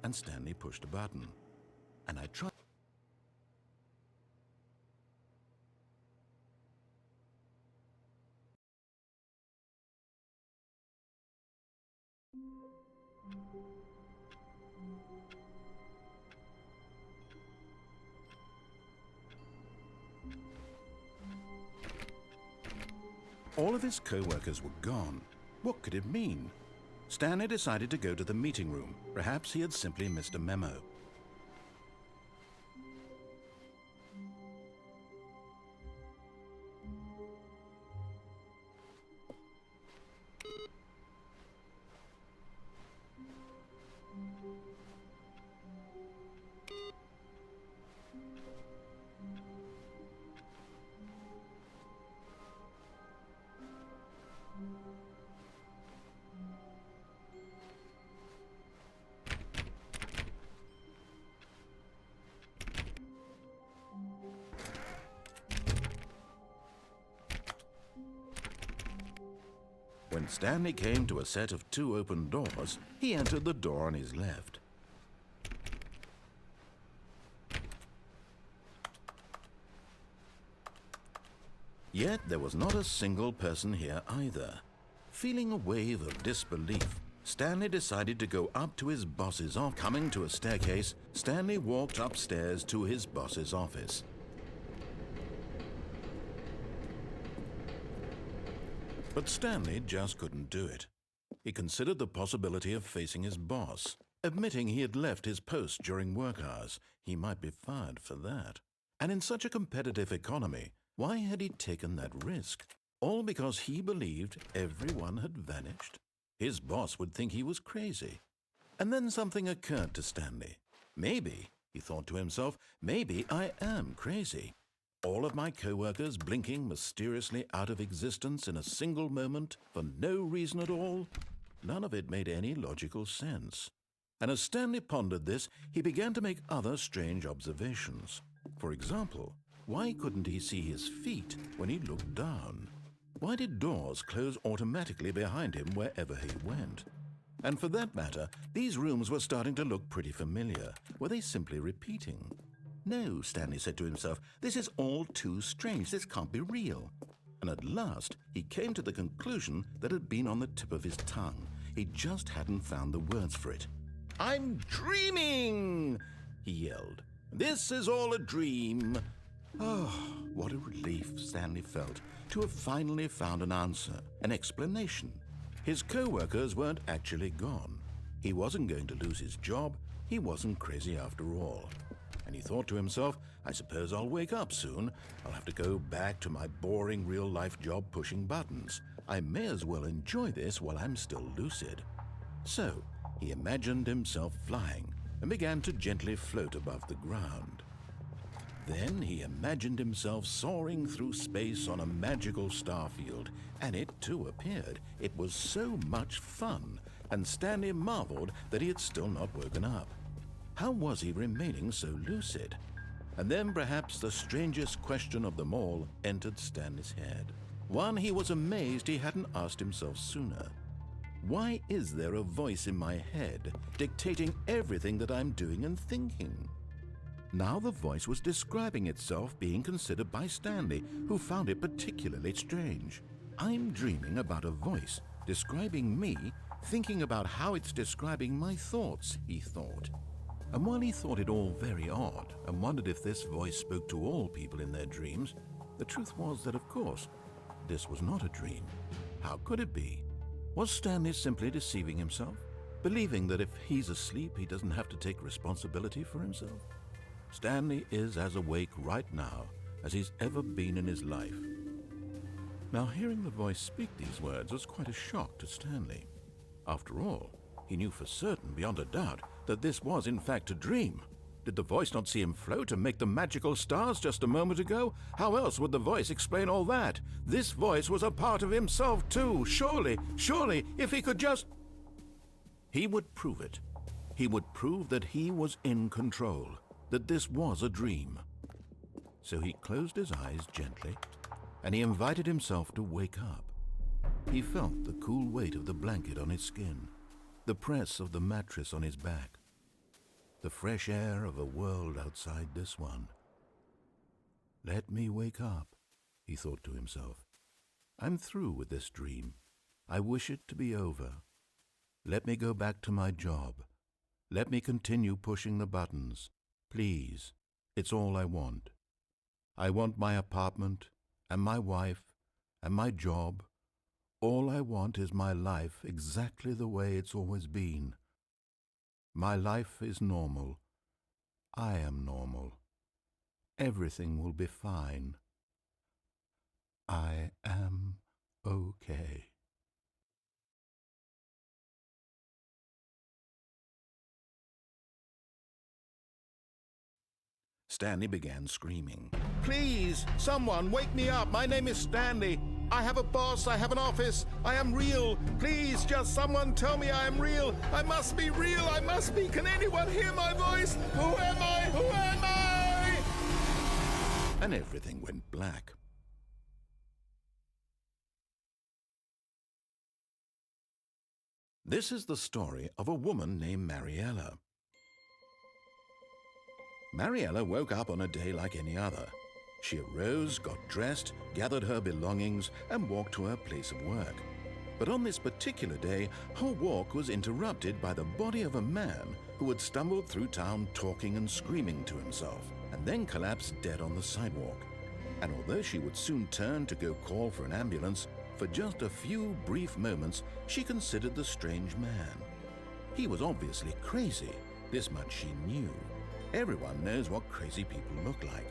and Stanley pushed a button. And I tried. All of his co-workers were gone. What could it mean? Stanley decided to go to the meeting room. Perhaps he had simply missed a memo. When Stanley came to a set of 2 open doors, he entered the door on his left. Yet there was not a single person here either. Feeling a wave of disbelief, Stanley decided to go up to his boss's office. Coming to a staircase, Stanley walked upstairs to his boss's office. But Stanley just couldn't do it. He considered the possibility of facing his boss. Admitting he had left his post during work hours, he might be fired for that. And in such a competitive economy, why had he taken that risk? All because he believed everyone had vanished? His boss would think he was crazy. And then something occurred to Stanley. Maybe, he thought to himself, maybe I am crazy. All of my co-workers blinking mysteriously out of existence in a single moment for no reason at all? None of it made any logical sense. And as Stanley pondered this, he began to make other strange observations. For example, why couldn't he see his feet when he looked down? Why did doors close automatically behind him wherever he went? And for that matter, these rooms were starting to look pretty familiar. Were they simply repeating? No, Stanley said to himself, this is all too strange. This can't be real. And at last, he came to the conclusion that had been on the tip of his tongue. He just hadn't found the words for it. I'm dreaming, he yelled. This is all a dream. Oh, what a relief Stanley felt to have finally found an answer, an explanation. His co-workers weren't actually gone. He wasn't going to lose his job. He wasn't crazy after all. And he thought to himself, I suppose I'll wake up soon. I'll have to go back to my boring real-life job pushing buttons. I may as well enjoy this while I'm still lucid. So, he imagined himself flying and began to gently float above the ground. Then he imagined himself soaring through space on a magical starfield, and it too appeared. It was so much fun, and Stanley marveled that he had still not woken up. How was he remaining so lucid? And then perhaps the strangest question of them all entered Stanley's head. One he was amazed he hadn't asked himself sooner. Why is there a voice in my head dictating everything that I'm doing and thinking? Now the voice was describing itself being considered by Stanley, who found it particularly strange. I'm dreaming about a voice describing me, thinking about how it's describing my thoughts, he thought. And while he thought it all very odd and wondered if this voice spoke to all people in their dreams, the truth was that, of course, this was not a dream. How could it be? Was Stanley simply deceiving himself? believing that if he's asleep, he doesn't have to take responsibility for himself. Stanley is as awake right now as he's ever been in his life. Now, hearing the voice speak these words was quite a shock to Stanley. After all, he knew for certain, beyond a doubt, that this was in fact a dream. Did the voice not see him float and make the magical stars just a moment ago? How else would the voice explain all that? This voice was a part of himself too. Surely, if he could just... He would prove it. He would prove that he was in control, that this was a dream. So he closed his eyes gently, and he invited himself to wake up. He felt the cool weight of the blanket on his skin, the press of the mattress on his back, the fresh air of a world outside this one. Let me wake up, he thought to himself. I'm through with this dream. I wish it to be over. Let me go back to my job. Let me continue pushing the buttons. Please, it's all I want. I want my apartment and my wife and my job. All I want is my life exactly the way it's always been. My life is normal. I am normal. Everything will be fine. I am okay. Stanley began screaming. Please, someone, wake me up. My name is Stanley. I have a boss. I have an office. I am real. Please, just someone tell me I am real. I must be real. I must be. Can anyone hear my voice? Who am I? Who am I? And everything went black. This is the story of a woman named Mariella. Mariella woke up on a day like any other. She arose, got dressed, gathered her belongings, and walked to her place of work. But on this particular day, her walk was interrupted by the body of a man who had stumbled through town talking and screaming to himself, and then collapsed dead on the sidewalk. And although she would soon turn to go call for an ambulance, for just a few brief moments she considered the strange man. He was obviously crazy. This much she knew. Everyone knows what crazy people look like.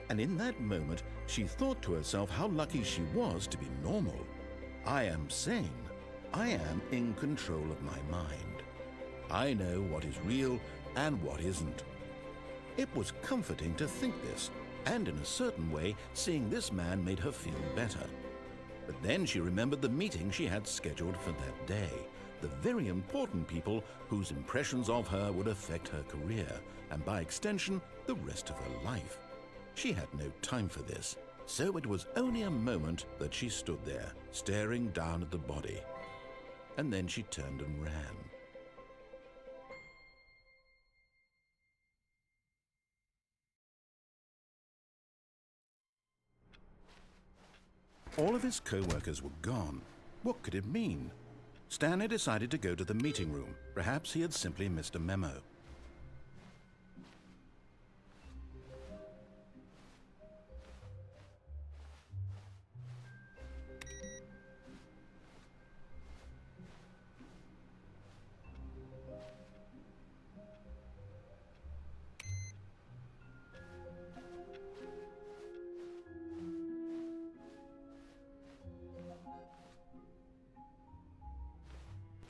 And in that moment, she thought to herself how lucky she was to be normal. I am sane. I am in control of my mind. I know what is real and what isn't. It was comforting to think this, and in a certain way, seeing this man made her feel better. But then she remembered the meeting she had scheduled for that day, the very important people whose impressions of her would affect her career, and by extension, the rest of her life. She had no time for this, so it was only a moment that she stood there, staring down at the body. And then she turned and ran. All of his co-workers were gone. What could it mean? Stanley decided to go to the meeting room. Perhaps he had simply missed a memo.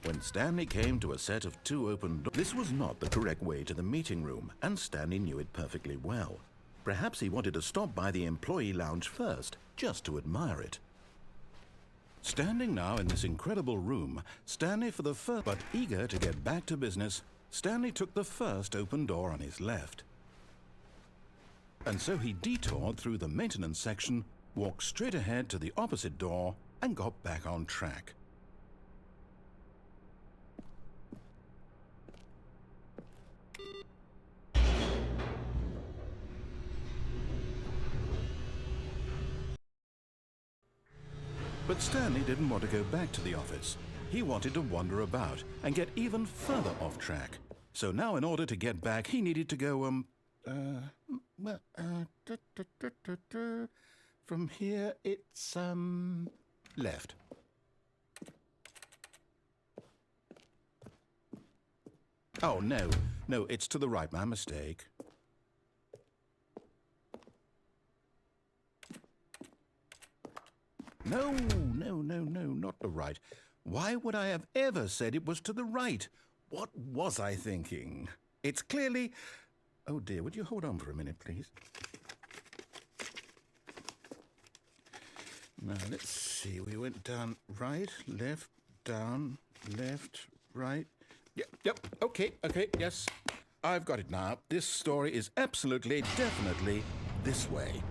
When Stanley came to a set of 2 open doors, this was not the correct way to the meeting room, and Stanley knew it perfectly well. Perhaps he wanted to stop by the employee lounge first, just to admire it. Standing now in this incredible room, Stanley for the first, but eager to get back to business, Stanley took the first open door on his left. And so he detoured through the maintenance section, walked straight ahead to the opposite door, and got back on track. But Stanley didn't want to go back to the office. He wanted to wander about and get even further off track. So now in order to get back, he needed to go, from here it's, left. Oh, no. No, it's to the right. My mistake. No, not the right. Why would I have ever said it was to the right? What was I thinking? It's clearly... Oh, dear, would you hold on for a minute, please? Now, let's see. We went down right, left, down, left, right. Yep, okay, yes. I've got it now. This story is absolutely, definitely this way.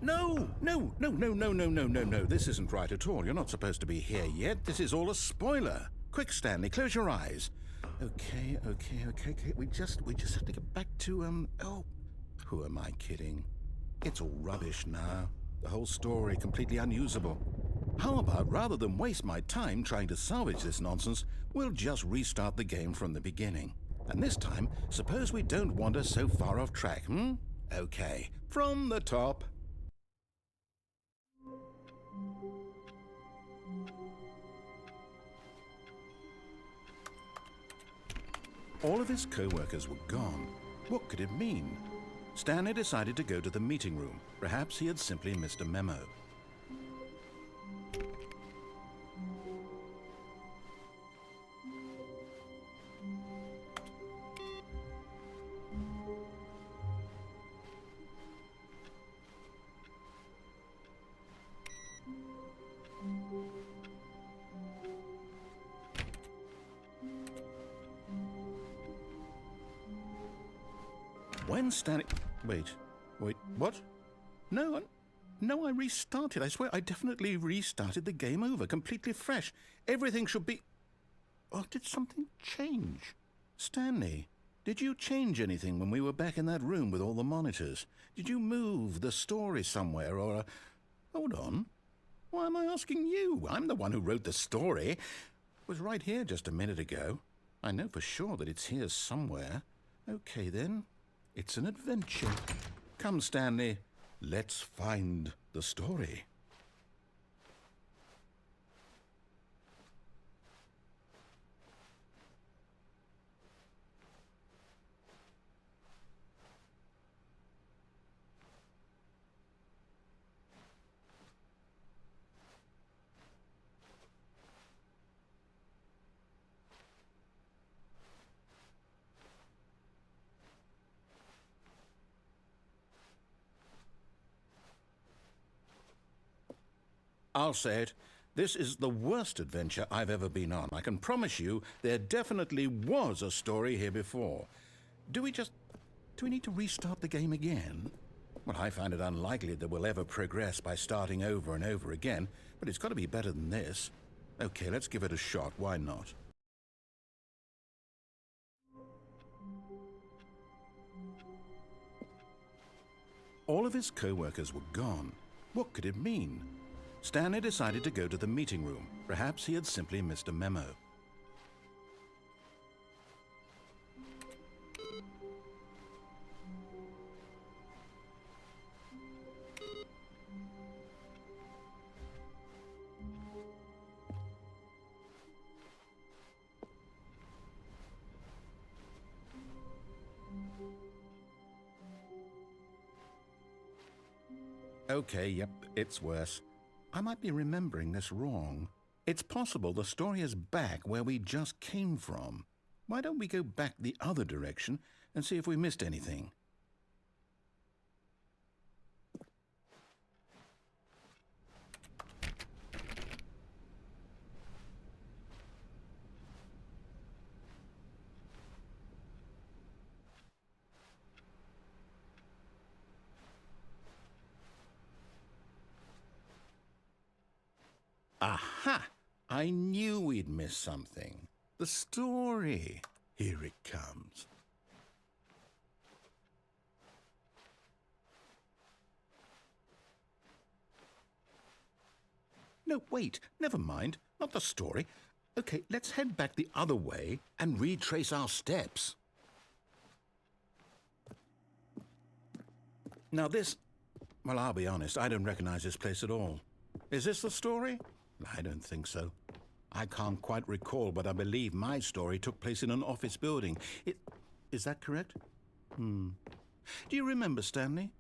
No. This isn't right at all. You're not supposed to be here yet. This is all a spoiler. Quick, Stanley, close your eyes. Okay. We just have to get back to, oh, who am I kidding? It's all rubbish now. The whole story completely unusable. How about, rather than waste my time trying to salvage this nonsense, we'll just restart the game from the beginning. And this time, suppose we don't wander so far off track, Okay, from the top. All of his co-workers were gone. What could it mean? Stanley decided to go to the meeting room. Perhaps he had simply missed a memo. When Stanley... Wait, what? No, I restarted. I swear, I definitely restarted the game over, completely fresh. Everything should be... Oh, did something change? Stanley, did you change anything when we were back in that room with all the monitors? Did you move the story somewhere, or... Hold on. Why am I asking you? I'm the one who wrote the story. It was right here just a minute ago. I know for sure that it's here somewhere. Okay, then. It's an adventure. Come, Stanley. Let's find the story. I'll say it. This is the worst adventure I've ever been on. I can promise you there definitely was a story here before. Do we need to restart the game again? Well, I find it unlikely that we'll ever progress by starting over and over again, but it's got to be better than this. Okay, let's give it a shot. Why not? All of his co-workers were gone. What could it mean? Stanley decided to go to the meeting room. Perhaps he had simply missed a memo. Okay, yep, it's worse. I might be remembering this wrong. It's possible the story is back where we just came from. Why don't we go back the other direction and see if we missed anything? Aha! I knew we'd miss something. The story. Here it comes. No, wait. Never mind. Not the story. Okay, let's head back the other way and retrace our steps. Now this... Well, I'll be honest, I don't recognize this place at all. Is this the story? I don't think so. I can't quite recall, but I believe my story took place in an office building. Is that correct? Do you remember, Stanley?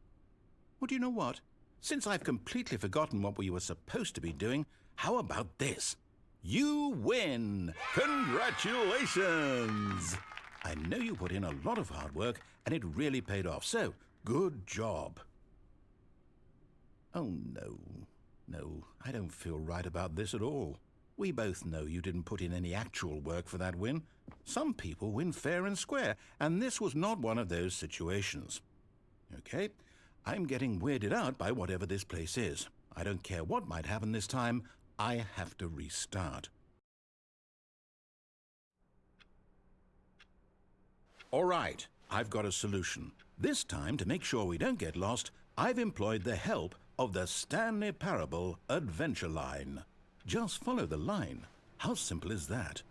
Well, do you know what? Since I've completely forgotten what we were supposed to be doing, how about this? You win! Congratulations! I know you put in a lot of hard work, and it really paid off, so good job. Oh, no. No, I don't feel right about this at all. We both know you didn't put in any actual work for that win. Some people win fair and square, and this was not one of those situations. Okay, I'm getting weirded out by whatever this place is. I don't care what might happen this time. I have to restart. All right, I've got a solution. This time, to make sure we don't get lost, I've employed the help of the Stanley Parable Adventure Line. Just follow the line. How simple is that?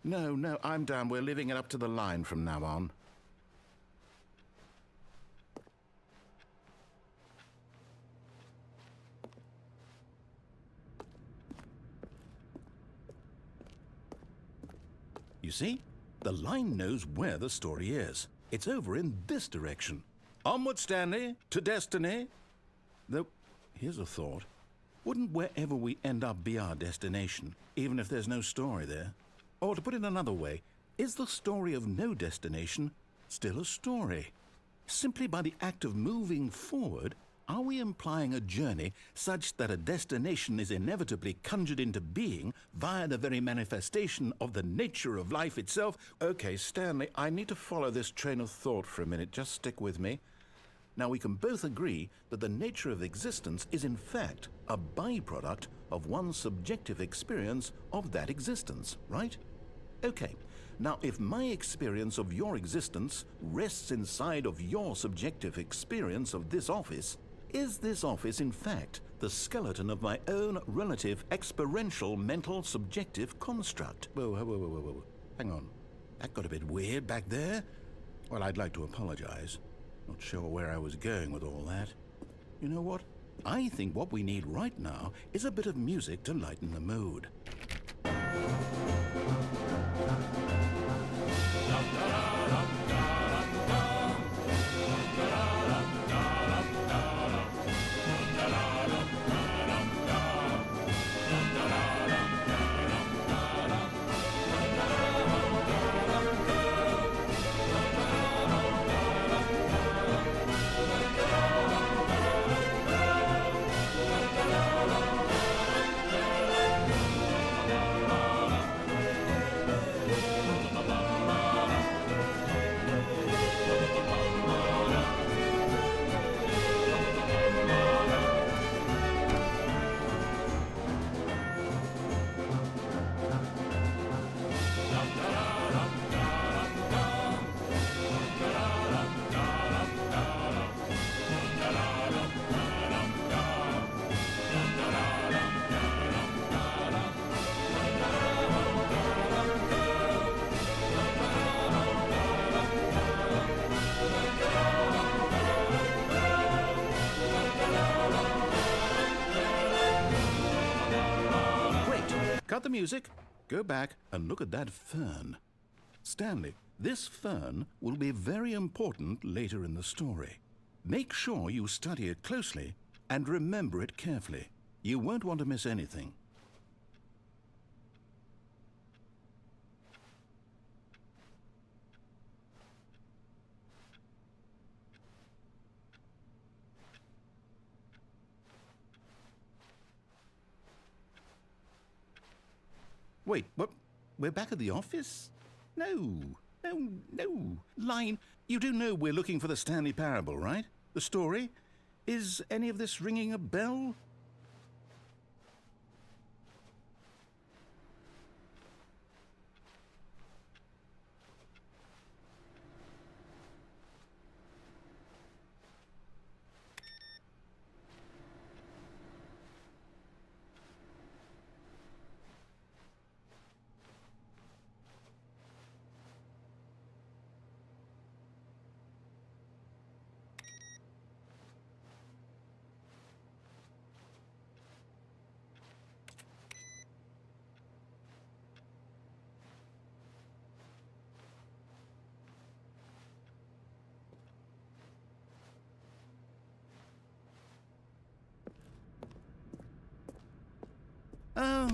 No, I'm down. We're leaving it up to the line from now on. You see? The line knows where the story is. It's over in this direction. Onward, Stanley, to destiny. Though, here's a thought. Wouldn't wherever we end up be our destination, even if there's no story there? Or to put it another way, is the story of no destination still a story? Simply by the act of moving forward, are we implying a journey such that a destination is inevitably conjured into being via the very manifestation of the nature of life itself? Okay, Stanley, I need to follow this train of thought for a minute. Just stick with me. Now, we can both agree that the nature of existence is in fact a byproduct of one's subjective experience of that existence, right? Okay, now if my experience of your existence rests inside of your subjective experience of this office, is this office in fact the skeleton of my own relative experiential mental subjective construct? Whoa. Hang on. That got a bit weird back there. Well, I'd like to apologize. Not sure where I was going with all that. You know what? I think what we need right now is a bit of music to lighten the mood. Cut the music, go back and look at that fern. Stanley, this fern will be very important later in the story. Make sure you study it closely and remember it carefully. You won't want to miss anything. Wait, what? We're back at the office? No. Line, you do know we're looking for the Stanley Parable, right? The story? Is any of this ringing a bell? Oh,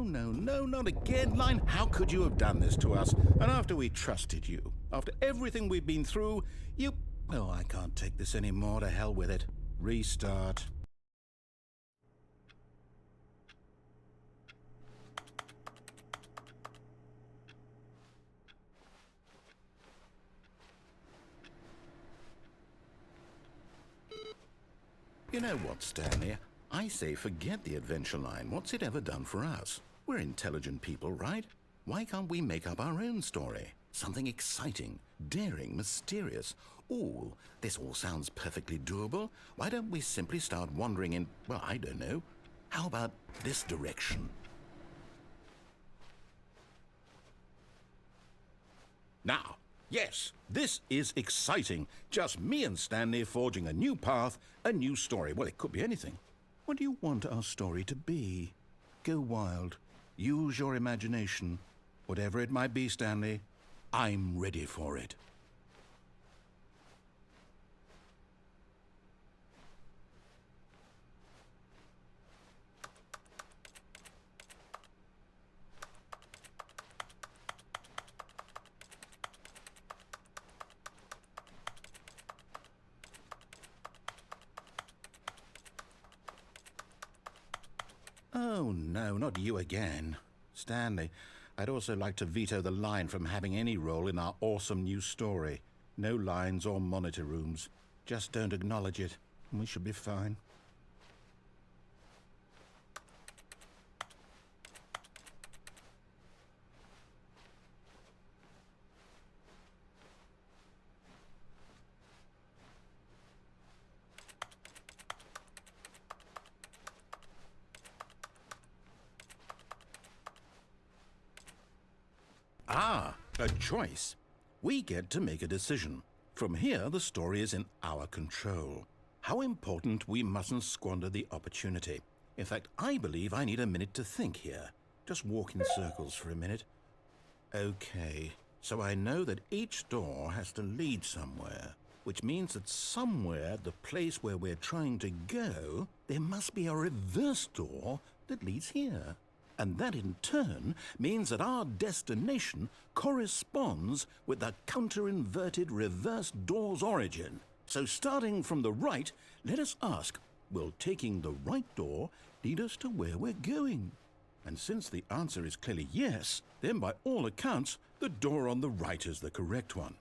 no, not again, Line. How could you have done this to us? And after we trusted you, after everything we've been through, you... Well, I can't take this anymore. To hell with it. Restart. You know what, Stanley? I say forget the adventure line. What's it ever done for us? We're intelligent people, right? Why can't we make up our own story? Something exciting, daring, mysterious. Ooh, this all sounds perfectly doable. Why don't we simply start wandering in, well, I don't know. How about this direction? Now, yes, this is exciting. Just me and Stanley forging a new path, a new story. Well, it could be anything. What do you want our story to be? Go wild. Use your imagination. Whatever it might be, Stanley, I'm ready for it. Oh, no, not you again. Stanley, I'd also like to veto the line from having any role in our awesome new story. No lines or monitor rooms. Just don't acknowledge it, and we should be fine. Ah, a choice. We get to make a decision. From here, the story is in our control. How important we mustn't squander the opportunity. In fact, I believe I need a minute to think here. Just walk in circles for a minute. Okay, so I know that each door has to lead somewhere, which means that somewhere at the place where we're trying to go, there must be a reverse door that leads here. And that in turn means that our destination corresponds with the counter-inverted reverse door's origin. So starting from the right, let us ask, will taking the right door lead us to where we're going? And since the answer is clearly yes, then by all accounts, the door on the right is the correct one.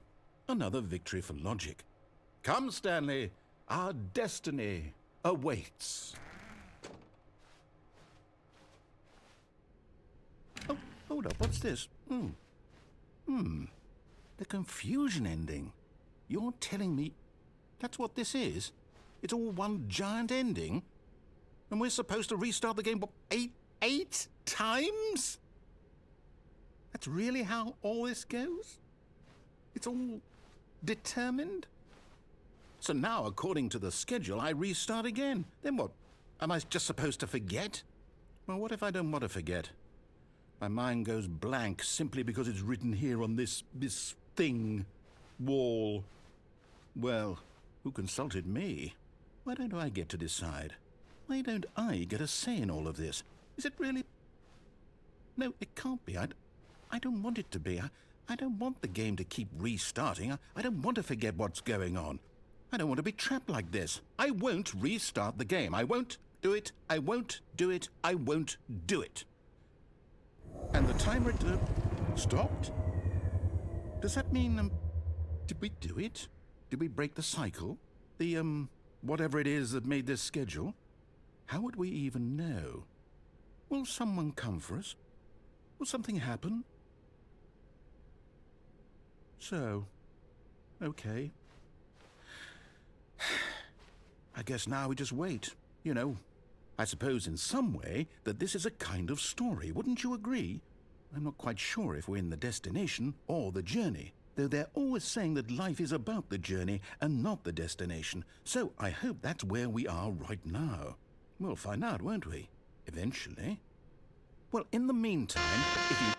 Another victory for logic. Come, Stanley, our destiny awaits. Oh, hold up, what's this? The confusion ending. You're telling me that's what this is? It's all one giant ending? And we're supposed to restart the game, what, eight times? That's really how all this goes? It's all determined? So now, according to the schedule, I restart again. Then what? Am I just supposed to forget? Well, what if I don't want to forget? My mind goes blank simply because it's written here on this thing, wall. Well, who consulted me? Why don't I get to decide? Why don't I get a say in all of this? Is it really? No, it can't be. I don't want it to be. I don't want the game to keep restarting. I don't want to forget what's going on. I don't want to be trapped like this. I won't restart the game. I won't do it. I won't do it. I won't do it. And the timer stopped? Does that mean, did we do it? Did we break the cycle? The, whatever it is that made this schedule? How would we even know? Will someone come for us? Will something happen? So, okay. I guess now we just wait, you know. I suppose in some way that this is a kind of story, wouldn't you agree? I'm not quite sure if we're in the destination or the journey, though they're always saying that life is about the journey and not the destination, so I hope that's where we are right now. We'll find out, won't we? Eventually. Well, in the meantime, if you...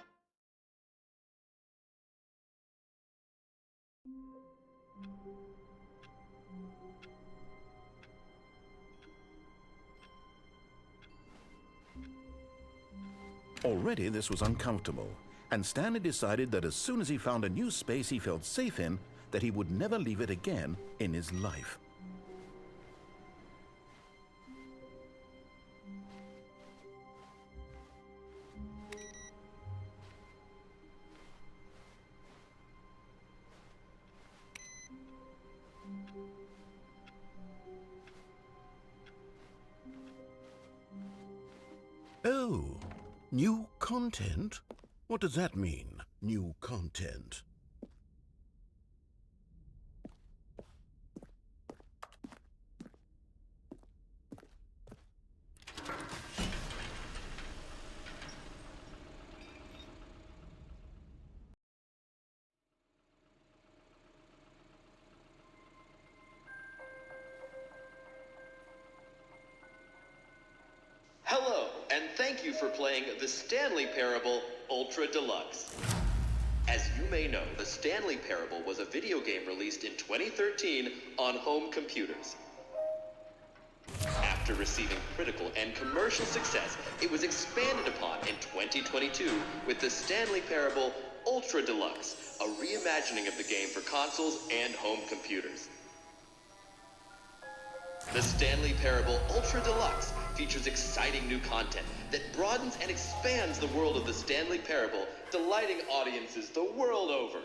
Already this was uncomfortable, and Stanley decided that as soon as he found a new space he felt safe in, that he would never leave it again in his life. Oh, new content? What does that mean, new content? Hello, and thank you for playing the Stanley Parable Ultra Deluxe. As you may know, the Stanley Parable was a video game released in 2013 on home computers. After receiving critical and commercial success, it was expanded upon in 2022 with the Stanley Parable Ultra Deluxe, a reimagining of the game for consoles and home computers. The Stanley Parable Ultra Deluxe features exciting new content that broadens and expands the world of the Stanley Parable, delighting audiences the world over.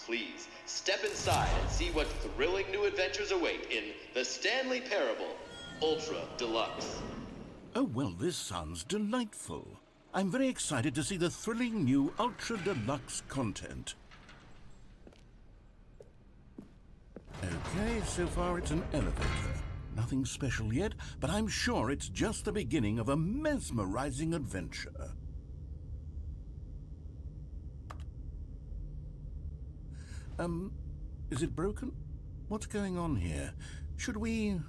Please, step inside and see what thrilling new adventures await in the Stanley Parable Ultra Deluxe. Oh, well, this sounds delightful. I'm very excited to see the thrilling new Ultra Deluxe content. Okay, so far it's an elevator. Nothing special yet, but I'm sure it's just the beginning of a mesmerizing adventure. Is it broken? What's going on here? Should we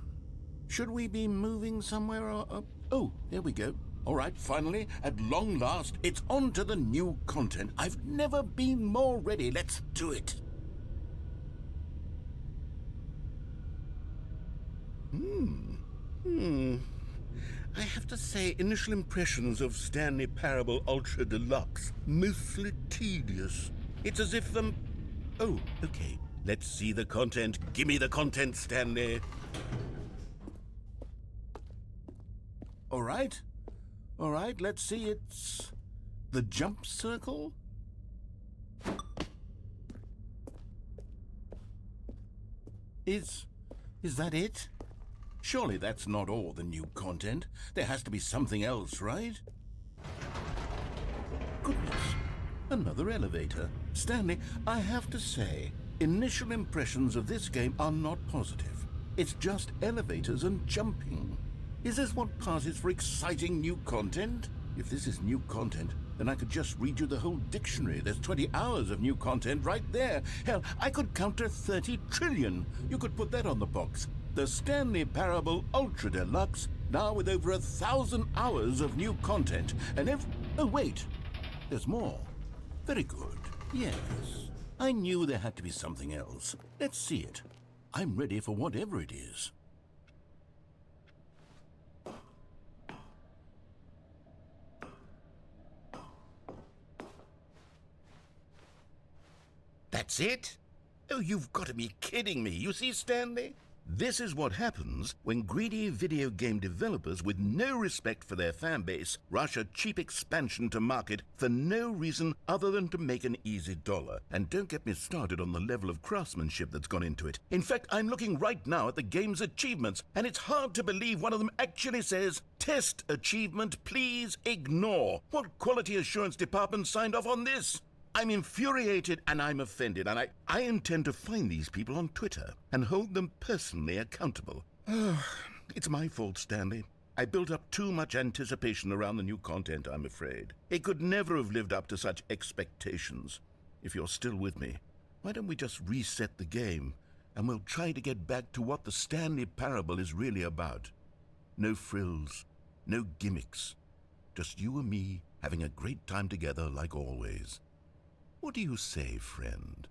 be moving somewhere or... Oh, there we go. All right, finally, at long last, it's on to the new content. I've never been more ready. Let's do it. I have to say, initial impressions of Stanley Parable Ultra Deluxe, mostly tedious. It's as if Oh, okay. Let's see the content. Give me the content, Stanley. All right, let's see. It's the jump circle. Is that it? Surely that's not all the new content. There has to be something else, right? Goodness, another elevator. Stanley, I have to say, initial impressions of this game are not positive. It's just elevators and jumping. Is this what passes for exciting new content? If this is new content, then I could just read you the whole dictionary. There's 20 hours of new content right there. Hell, I could count to 30 trillion. You could put that on the box. The Stanley Parable Ultra Deluxe, now with over 1,000 hours of new content. And oh, wait. There's more. Very good. Yes. I knew there had to be something else. Let's see it. I'm ready for whatever it is. That's it? Oh, you've got to be kidding me. You see, Stanley? This is what happens when greedy video game developers with no respect for their fan base rush a cheap expansion to market for no reason other than to make an easy dollar. And don't get me started on the level of craftsmanship that's gone into it. In fact, I'm looking right now at the game's achievements, and it's hard to believe one of them actually says, "Test achievement, please ignore." What quality assurance department signed off on this? I'm infuriated and I'm offended, and I intend to find these people on Twitter and hold them personally accountable. It's my fault, Stanley. I built up too much anticipation around the new content, I'm afraid. It could never have lived up to such expectations. If you're still with me, why don't we just reset the game, and we'll try to get back to what the Stanley Parable is really about. No frills, no gimmicks. Just you and me having a great time together like always. What do you say, friend?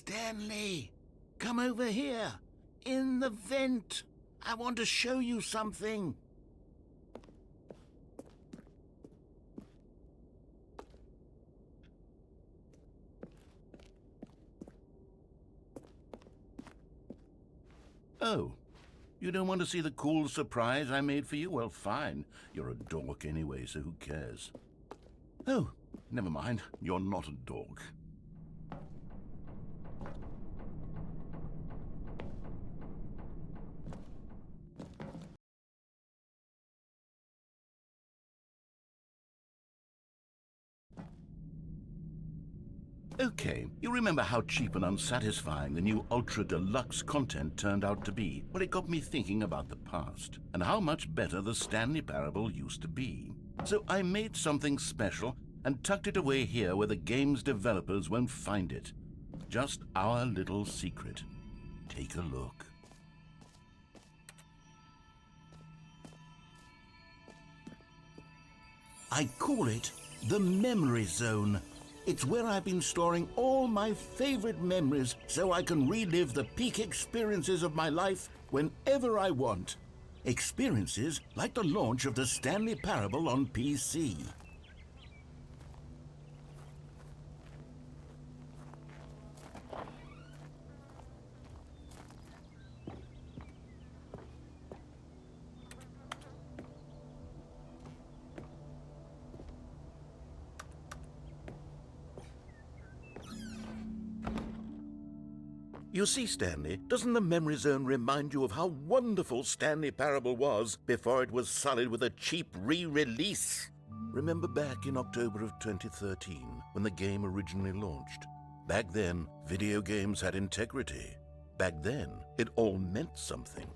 Stanley, come over here. In the vent. I want to show you something. Oh, you don't want to see the cool surprise I made for you? Well, fine. You're a dork anyway, so who cares? Oh, never mind. You're not a dork. Okay, you remember how cheap and unsatisfying the new Ultra Deluxe content turned out to be? Well, it got me thinking about the past, and how much better the Stanley Parable used to be. So I made something special and tucked it away here where the game's developers won't find it. Just our little secret. Take a look. I call it the Memory Zone. It's where I've been storing all my favorite memories so I can relive the peak experiences of my life whenever I want. Experiences like the launch of the Stanley Parable on PC. You see, Stanley, doesn't the Memory Zone remind you of how wonderful Stanley Parable was before it was sullied with a cheap re-release? Remember back in October of 2013, when the game originally launched? Back then, video games had integrity. Back then, it all meant something.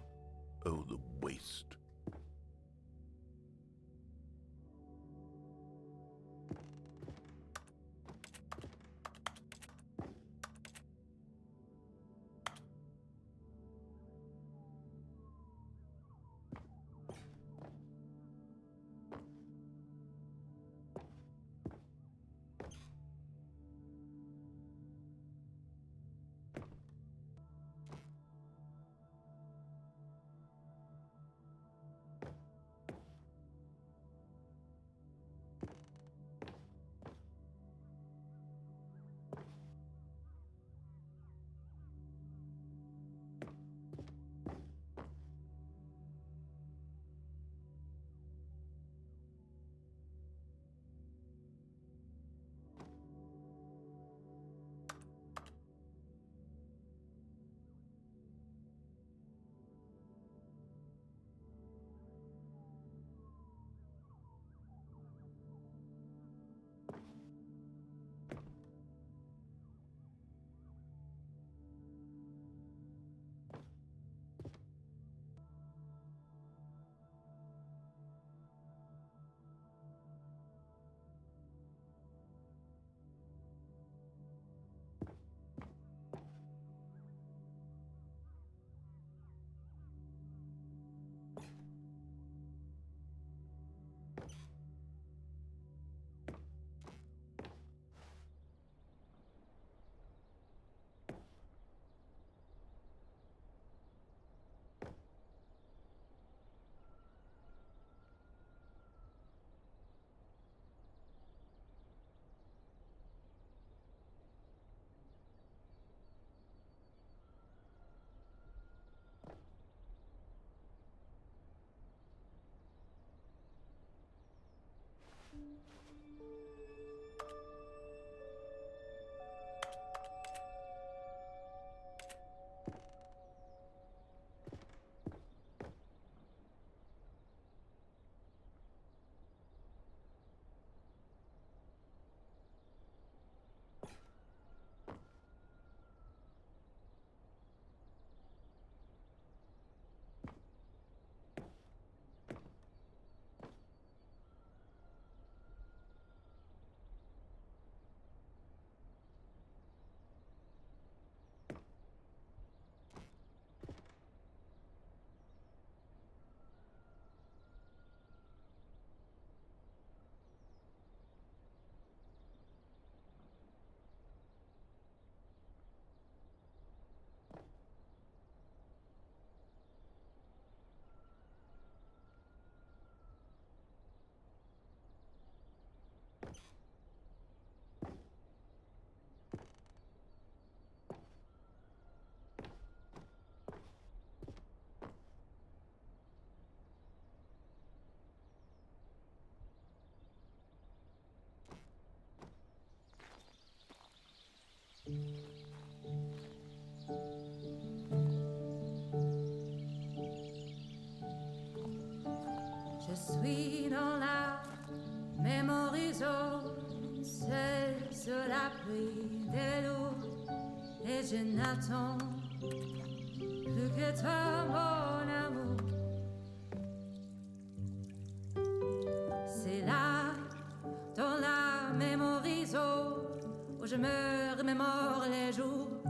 Oh, the waste. Je suis dans la mémorisation, seul sur la pluie des loups, et je n'attends plus que toi, mon amour. C'est là, dans la mémorisation, où je me remémore les jours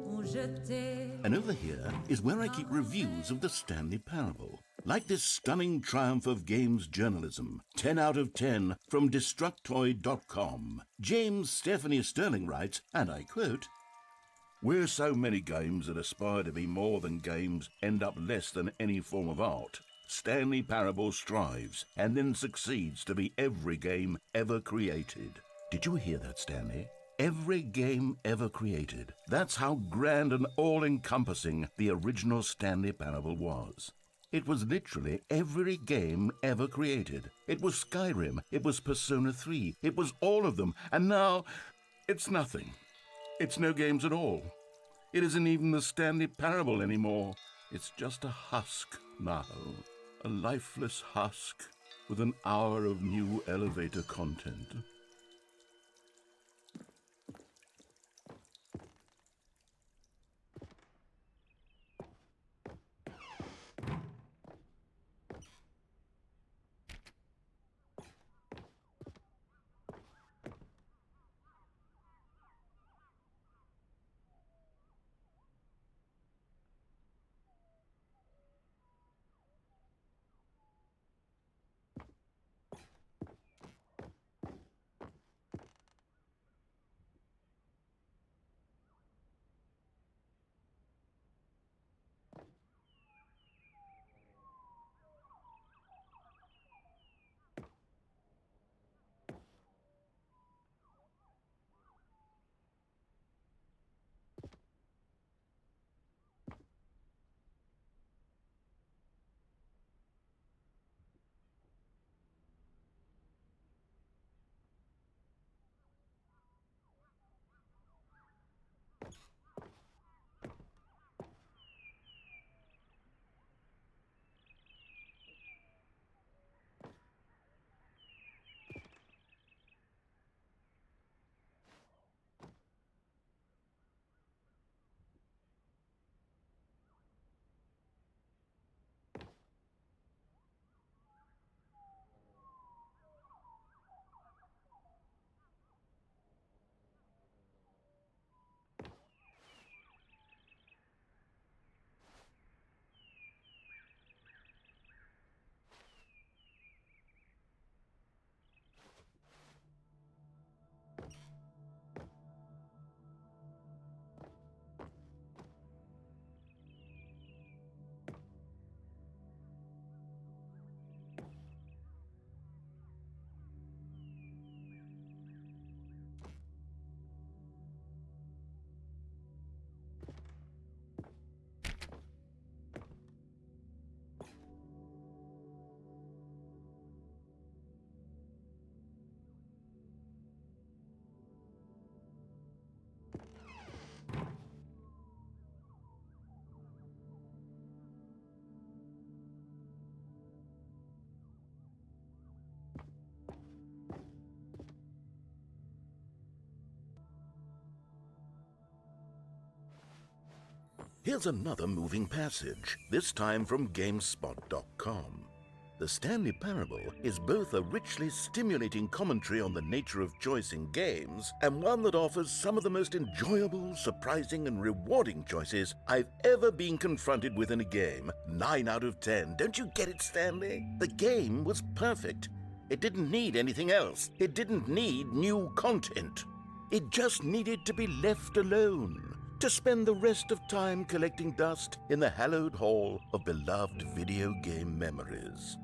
où je t'ai. And over here is where I keep reviews of the Stanley Parable. Like this stunning triumph of games journalism, 10 out of 10 from Destructoid.com. James Stephanie Sterling writes, and I quote, "Where so many games that aspire to be more than games end up less than any form of art, Stanley Parable strives and then succeeds to be every game ever created." Did you hear that, Stanley? Every game ever created. That's how grand and all-encompassing the original Stanley Parable was. It was literally every game ever created. It was Skyrim, it was Persona 3, it was all of them, and now it's nothing. It's no games at all. It isn't even the Stanley Parable anymore. It's just a husk now, a lifeless husk with an hour of new elevator content. Here's another moving passage, this time from GameSpot.com. The Stanley Parable is both a richly stimulating commentary on the nature of choice in games and one that offers some of the most enjoyable, surprising, and rewarding choices I've ever been confronted with in a game. 9 out of 10. Don't you get it, Stanley? The game was perfect. It didn't need anything else. It didn't need new content. It just needed to be left alone, to spend the rest of time collecting dust in the hallowed hall of beloved video game memories.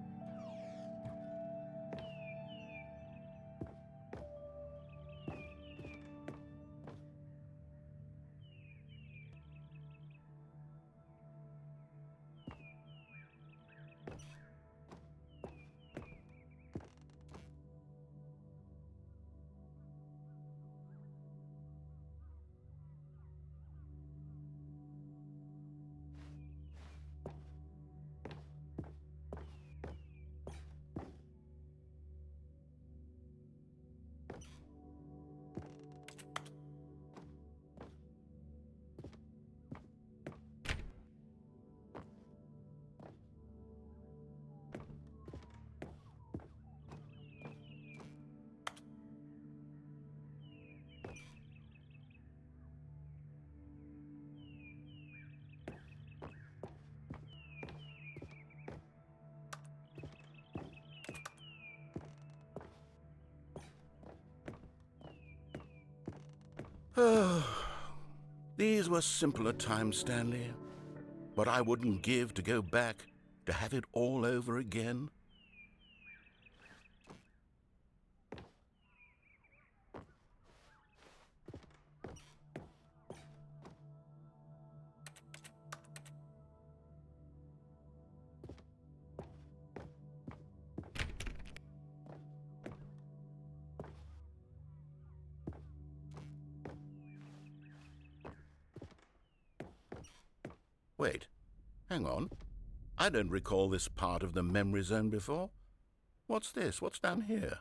These were simpler times, Stanley. What I wouldn't give to go back, to have it all over again. Wait, hang on. I don't recall this part of the memory zone before. What's this? What's down here?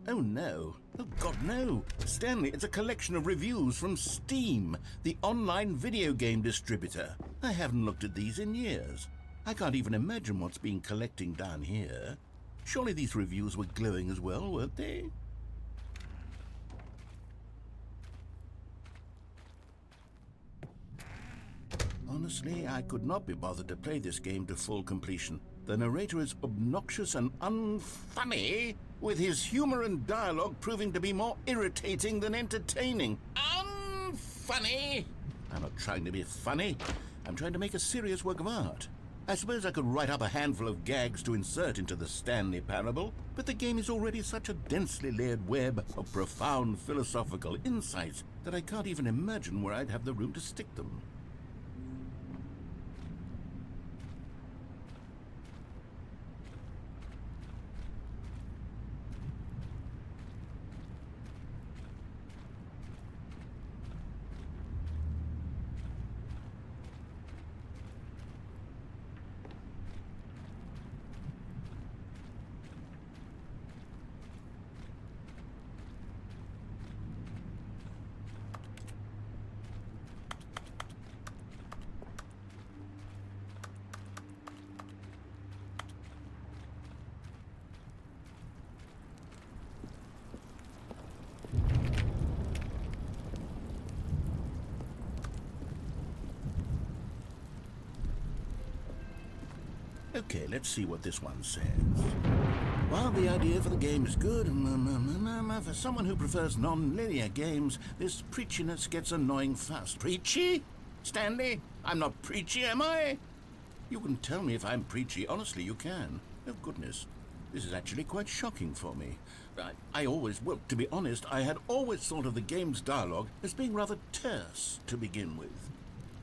Oh no. Oh God, no. Stanley, it's a collection of reviews from Steam, the online video game distributor. I haven't looked at these in years. I can't even imagine what's been collecting down here. Surely these reviews were glowing as well, weren't they? Honestly, I could not be bothered to play this game to full completion. The narrator is obnoxious and unfunny, with his humor and dialogue proving to be more irritating than entertaining. Unfunny! I'm not trying to be funny. I'm trying to make a serious work of art. I suppose I could write up a handful of gags to insert into the Stanley Parable, but the game is already such a densely layered web of profound philosophical insights that I can't even imagine where I'd have the room to stick them. Okay, let's see what this one says. While the idea for the game is good, for someone who prefers non-linear games, this preachiness gets annoying fast. Preachy? Stanley? I'm not preachy, am I? You can tell me if I'm preachy. Honestly, you can. Oh, goodness. This is actually quite shocking for me. Well, to be honest, I had always thought of the game's dialogue as being rather terse to begin with.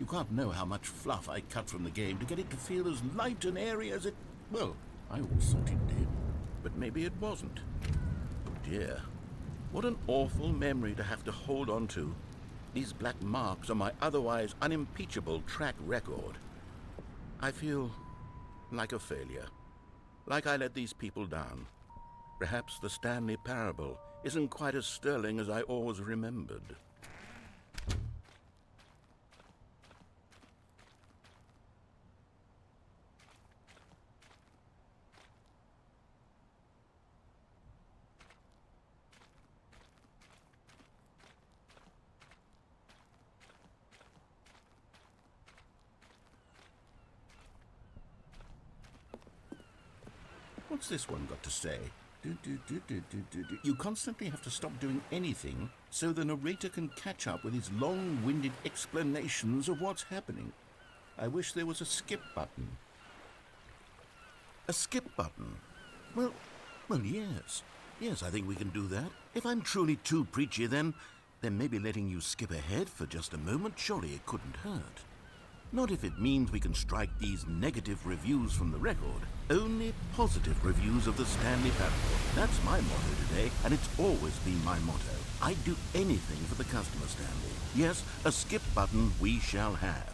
You can't know how much fluff I cut from the game to get it to feel as light and airy as it... Well, I always thought it did, but maybe it wasn't. Oh dear, what an awful memory to have to hold on to. These black marks on my otherwise unimpeachable track record. I feel like a failure, like I let these people down. Perhaps the Stanley Parable isn't quite as sterling as I always remembered. What's this one got to say? You constantly have to stop doing anything so the narrator can catch up with his long-winded explanations of what's happening. I wish there was a skip button. A skip button? Well, yes. Yes, I think we can do that. If I'm truly too preachy, then maybe letting you skip ahead for just a moment, surely it couldn't hurt. Not if it means we can strike these negative reviews from the record. Only positive reviews of the Stanley Parable. That's my motto today, and it's always been my motto. I'd do anything for the customer, Stanley. Yes, a skip button we shall have.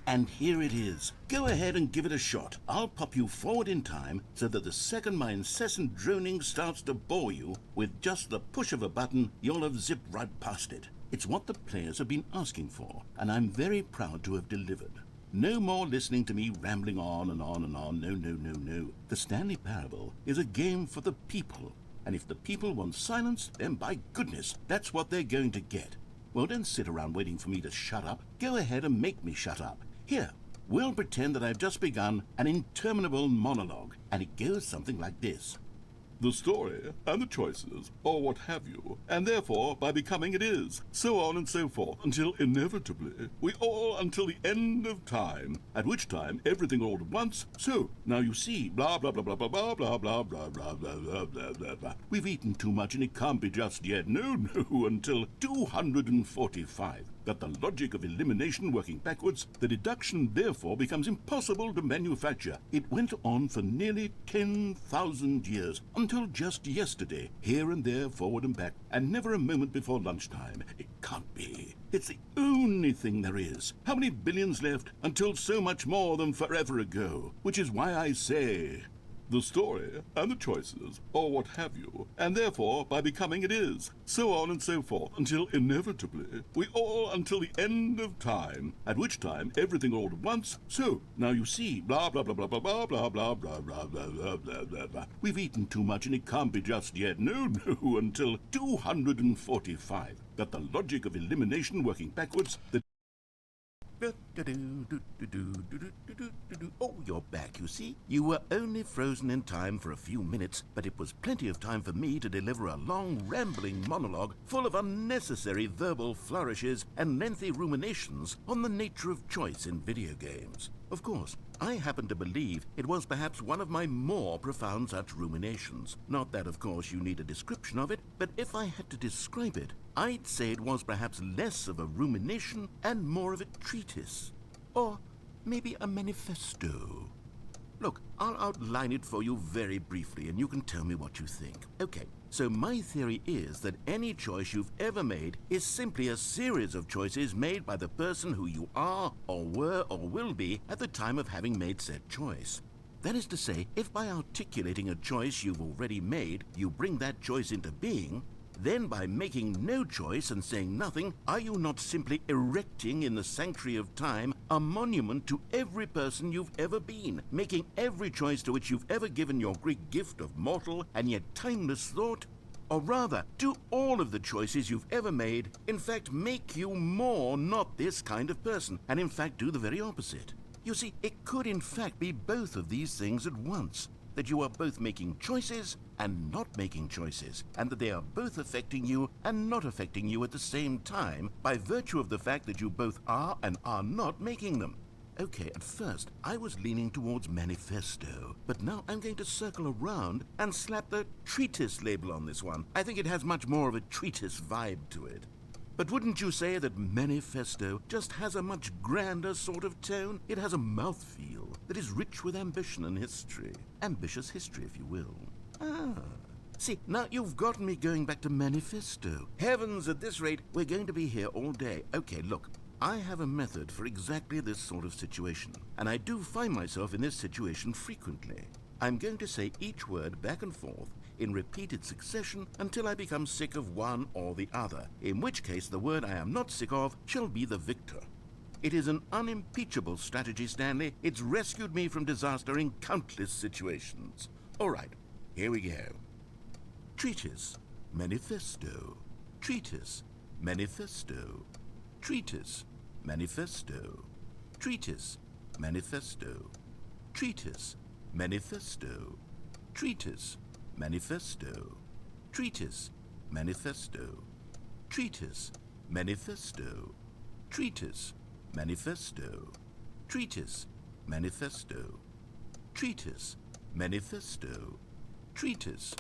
And here it is. Go ahead and give it a shot. I'll pop you forward in time so that the second my incessant droning starts to bore you, with just the push of a button, you'll have zipped right past it. It's what the players have been asking for, and I'm very proud to have delivered. No more listening to me rambling on and on and on. No, no, no, no. The Stanley Parable is a game for the people. And if the people want silence, then by goodness, that's what they're going to get. Well, don't sit around waiting for me to shut up. Go ahead and make me shut up. Here, we'll pretend that I've just begun an interminable monologue, and it goes something like this. The story and the choices, or what have you, and therefore by becoming it is, so on and so forth, until inevitably we all until the end of time, at which time everything all at once, so, now you see, blah blah blah blah blah blah blah blah blah blah blah blah blah blah blah. We've eaten too much and it can't be just yet, no, until 245. That the logic of elimination working backwards, the deduction therefore becomes impossible to manufacture. It went on for nearly 10,000 years, until just yesterday, here and there, forward and back, and never a moment before lunchtime. It can't be. It's the only thing there is. How many billions left until so much more than forever ago? Which is why I say, the story and the choices, or what have you, and therefore by becoming it is, so on and so forth, until inevitably we all until the end of time, at which time everything all at once, so, now you see, blah blah blah blah blah blah blah blah blah blah blah blah blah blah blah. We've eaten too much and it can't be just yet, no, until 245. That the logic of elimination working backwards, the Oh, you're back, you see. You were only frozen in time for a few minutes, but it was plenty of time for me to deliver a long, rambling monologue full of unnecessary verbal flourishes and lengthy ruminations on the nature of choice in video games. Of course, I happen to believe it was perhaps one of my more profound such ruminations. Not that, of course, you need a description of it, but if I had to describe it, I'd say it was perhaps less of a rumination and more of a treatise. Or maybe a manifesto. Look, I'll outline it for you very briefly, and you can tell me what you think. Okay, so my theory is that any choice you've ever made is simply a series of choices made by the person who you are, or were, or will be at the time of having made said choice. That is to say, if by articulating a choice you've already made, you bring that choice into being, then by making no choice and saying nothing, are you not simply erecting in the sanctuary of time a monument to every person you've ever been, making every choice to which you've ever given your Greek gift of mortal and yet timeless thought? Or rather, do all of the choices you've ever made, in fact, make you more not this kind of person, and in fact do the very opposite? You see, it could in fact be both of these things at once. That you are both making choices and not making choices, and that they are both affecting you and not affecting you at the same time by virtue of the fact that you both are and are not making them. Okay, at first I was leaning towards manifesto, but now I'm going to circle around and slap the treatise label on this one. I think it has much more of a treatise vibe to it. But wouldn't you say that manifesto just has a much grander sort of tone? It has a mouthfeel that is rich with ambition and history. Ambitious history, if you will. See, now you've gotten me going back to manifesto. Heavens, at this rate, we're going to be here all day. Okay, look, I have a method for exactly this sort of situation, and I do find myself in this situation frequently. I'm going to say each word back and forth in repeated succession until I become sick of one or the other, in which case the word I am not sick of shall be the victor. It is an unimpeachable strategy, Stanley. It's rescued me from disaster in countless situations. All right, here we go. Treatise, manifesto. Treatise, manifesto. Treatise, manifesto. Treatise, manifesto. Treatise, manifesto. Treatise, manifesto. Treatise, manifesto. Treatise, manifesto. Treatise, manifesto. Treatise, manifesto. Treatise, manifesto. Treatise.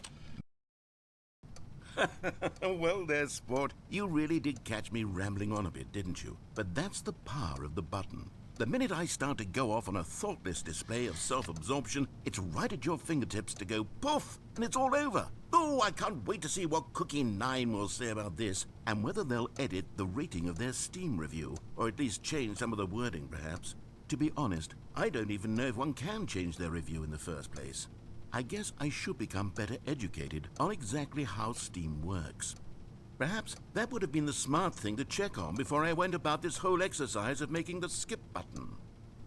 Well there, sport. You really did catch me rambling on a bit, didn't you? But that's the power of the button. The minute I start to go off on a thoughtless display of self-absorption, it's right at your fingertips to go poof, and it's all over. Oh, I can't wait to see what Cookie 9 will say about this, and whether they'll edit the rating of their Steam review, or at least change some of the wording, perhaps. to be honest, I don't even know if one can change their review in the first place. I guess I should become better educated on exactly how Steam works. Perhaps that would have been the smart thing to check on before I went about this whole exercise of making the skip button.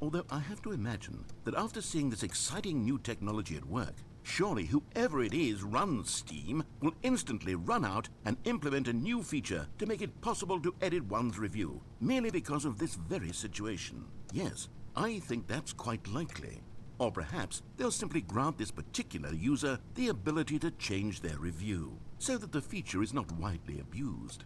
Although I have to imagine that after seeing this exciting new technology at work, surely whoever it is runs Steam will instantly run out and implement a new feature to make it possible to edit one's review, merely because of this very situation. Yes, I think that's quite likely. Or perhaps they'll simply grant this particular user the ability to change their review, so that the feature is not widely abused.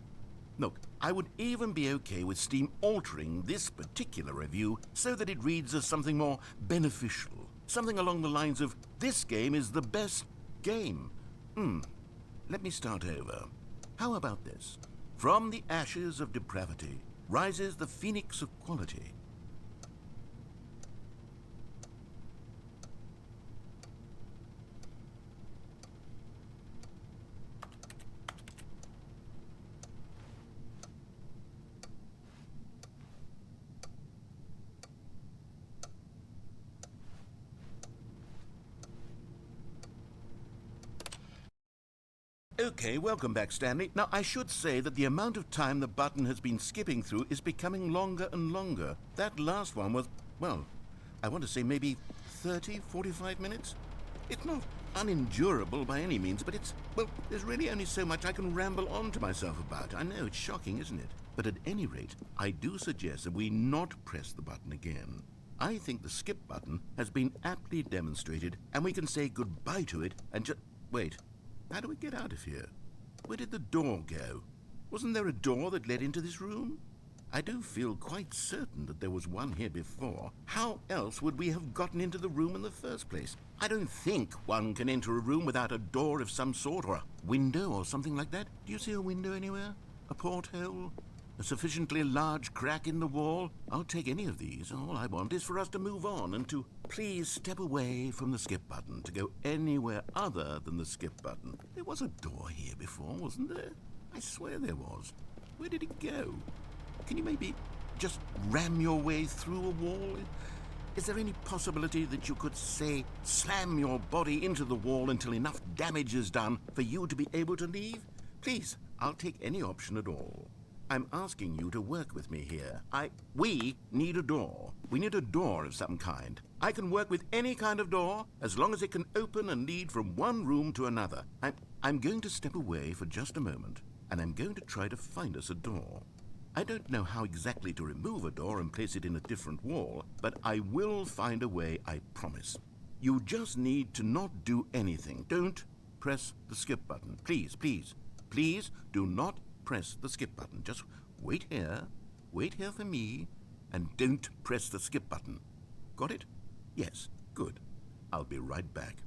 Look, I would even be okay with Steam altering this particular review so that it reads as something more beneficial. Something along the lines of, this game is the best game. Let me start over. How about this? From the ashes of depravity rises the phoenix of quality. Okay, welcome back, Stanley. Now, I should say that the amount of time the button has been skipping through is becoming longer and longer. That last one was, well, I want to say maybe 30, 45 minutes? It's not unendurable by any means, but well, there's really only so much I can ramble on to myself about. I know, it's shocking, isn't it? But at any rate, I do suggest that we not press the button again. I think the skip button has been aptly demonstrated, and we can say goodbye to it and just... Wait. How do we get out of here? Where did the door go? Wasn't there a door that led into this room? I do feel quite certain that there was one here before. How else would we have gotten into the room in the first place? I don't think one can enter a room without a door of some sort, or a window or something like that. Do you see a window anywhere? A porthole? A sufficiently large crack in the wall? I'll take any of these. All I want is for us to move on and to please step away from the skip button, to go anywhere other than the skip button. There was a door here before, wasn't there? I swear there was. Where did it go? Can you maybe just ram your way through a wall? Is there any possibility that you could, say, slam your body into the wall until enough damage is done for you to be able to leave? Please, I'll take any option at all. I'm asking you to work with me here. We need a door. We need a door of some kind. I can work with any kind of door, as long as it can open and lead from one room to another. I'm going to step away for just a moment, and I'm going to try to find us a door. I don't know how exactly to remove a door and place it in a different wall, but I will find a way, I promise. You just need to not do anything. Don't press the skip button. Please, please, please do not press the skip button. Just wait here for me, and don't press the skip button. Got it? Yes, good. I'll be right back.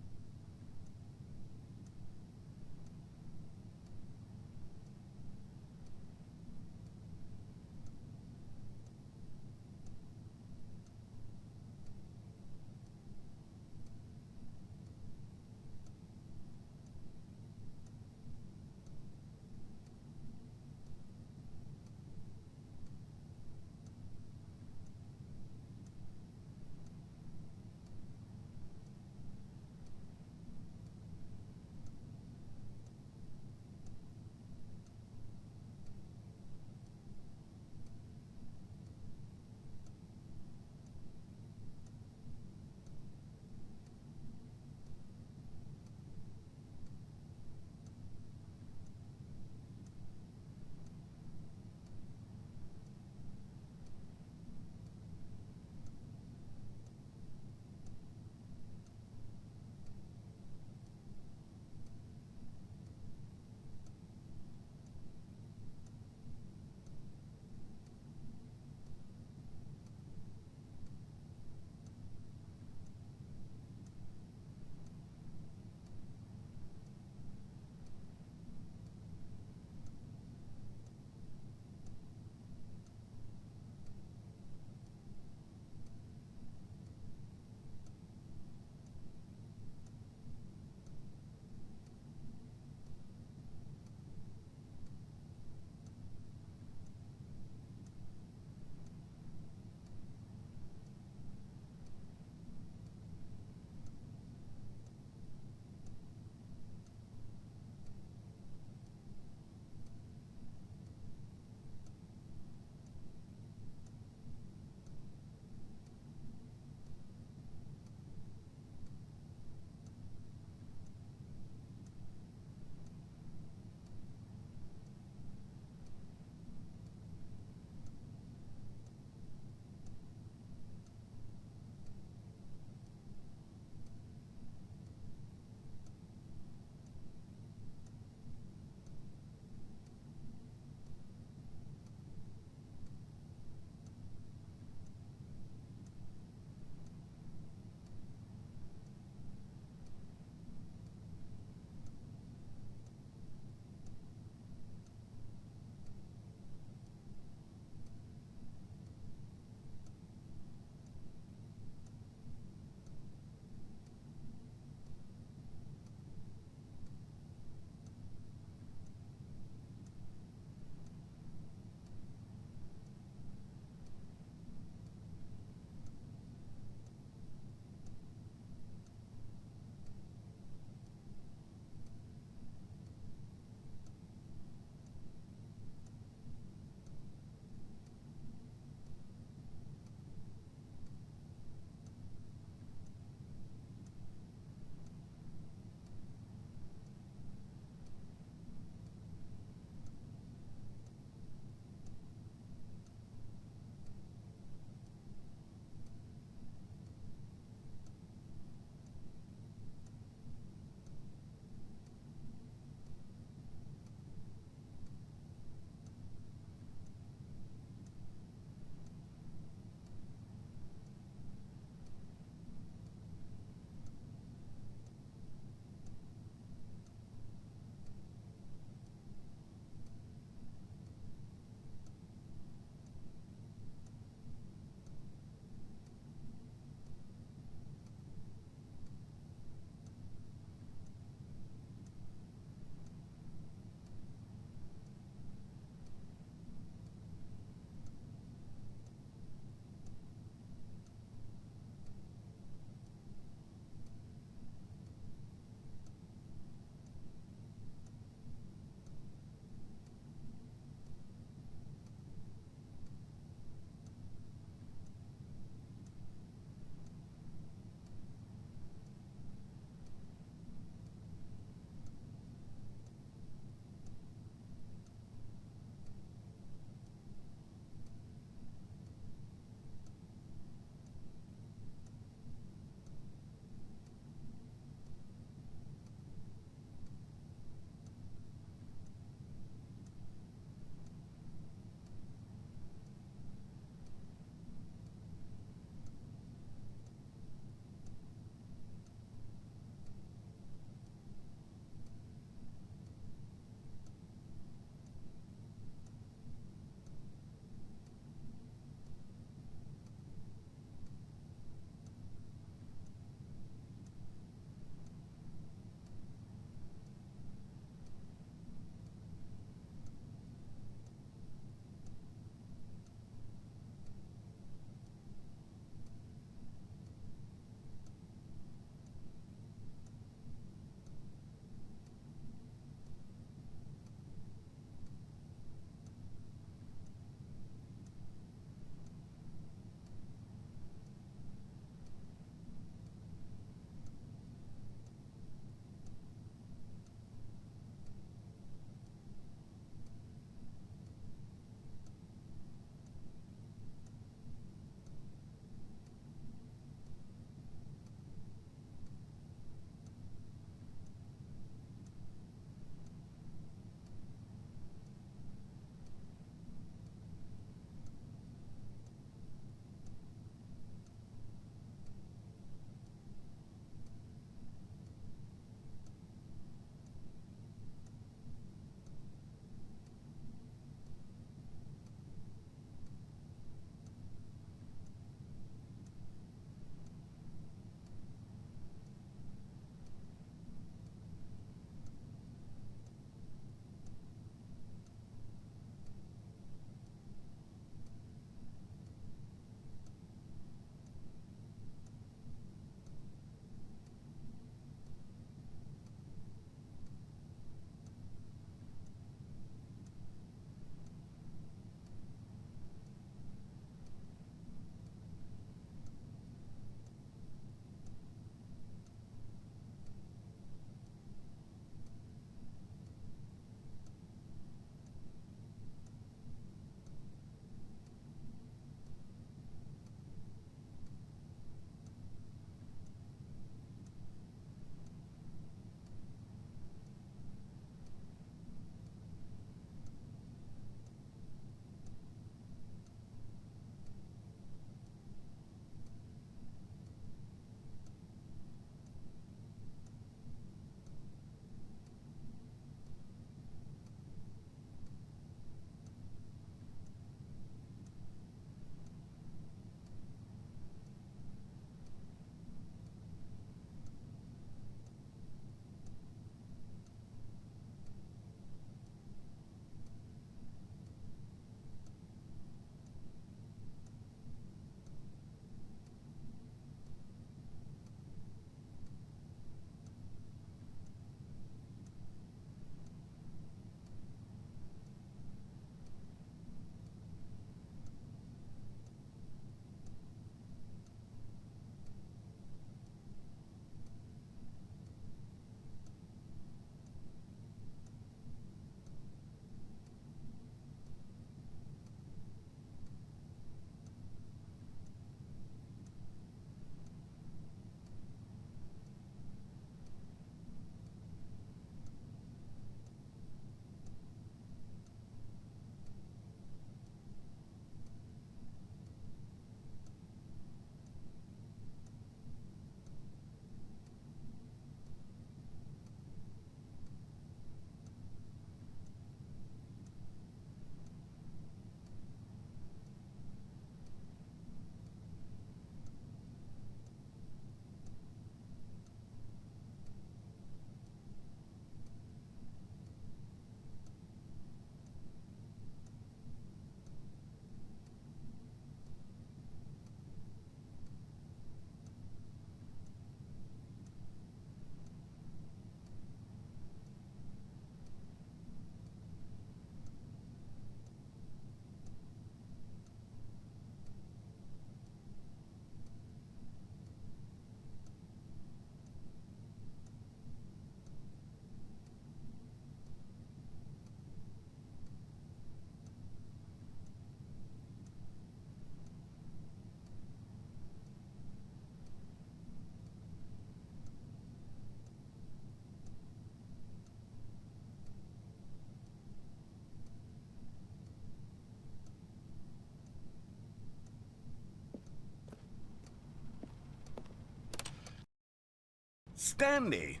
Stanley!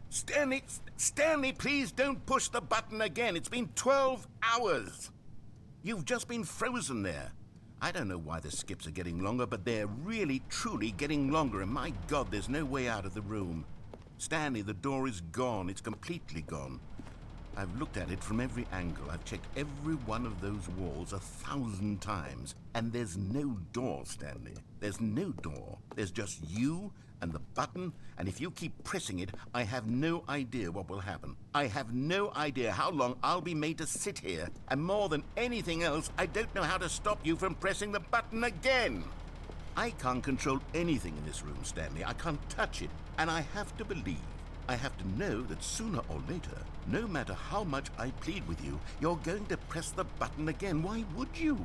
Stanley, please don't push the button again. It's been 12 hours. You've just been frozen there. I don't know why the skips are getting longer, but they're really, truly getting longer, and my God, there's no way out of the room. Stanley, the door is gone. It's completely gone. I've looked at it from every angle. I've checked every one of those walls 1,000 times, and there's no door, Stanley. There's no door. There's just you and the button, and if you keep pressing it, I have no idea what will happen. I have no idea how long I'll be made to sit here, and more than anything else, I don't know how to stop you from pressing the button again. I can't control anything in this room, Stanley. I can't touch it, and I have to believe, I have to know that sooner or later, no matter how much I plead with you, you're going to press the button again. Why would you?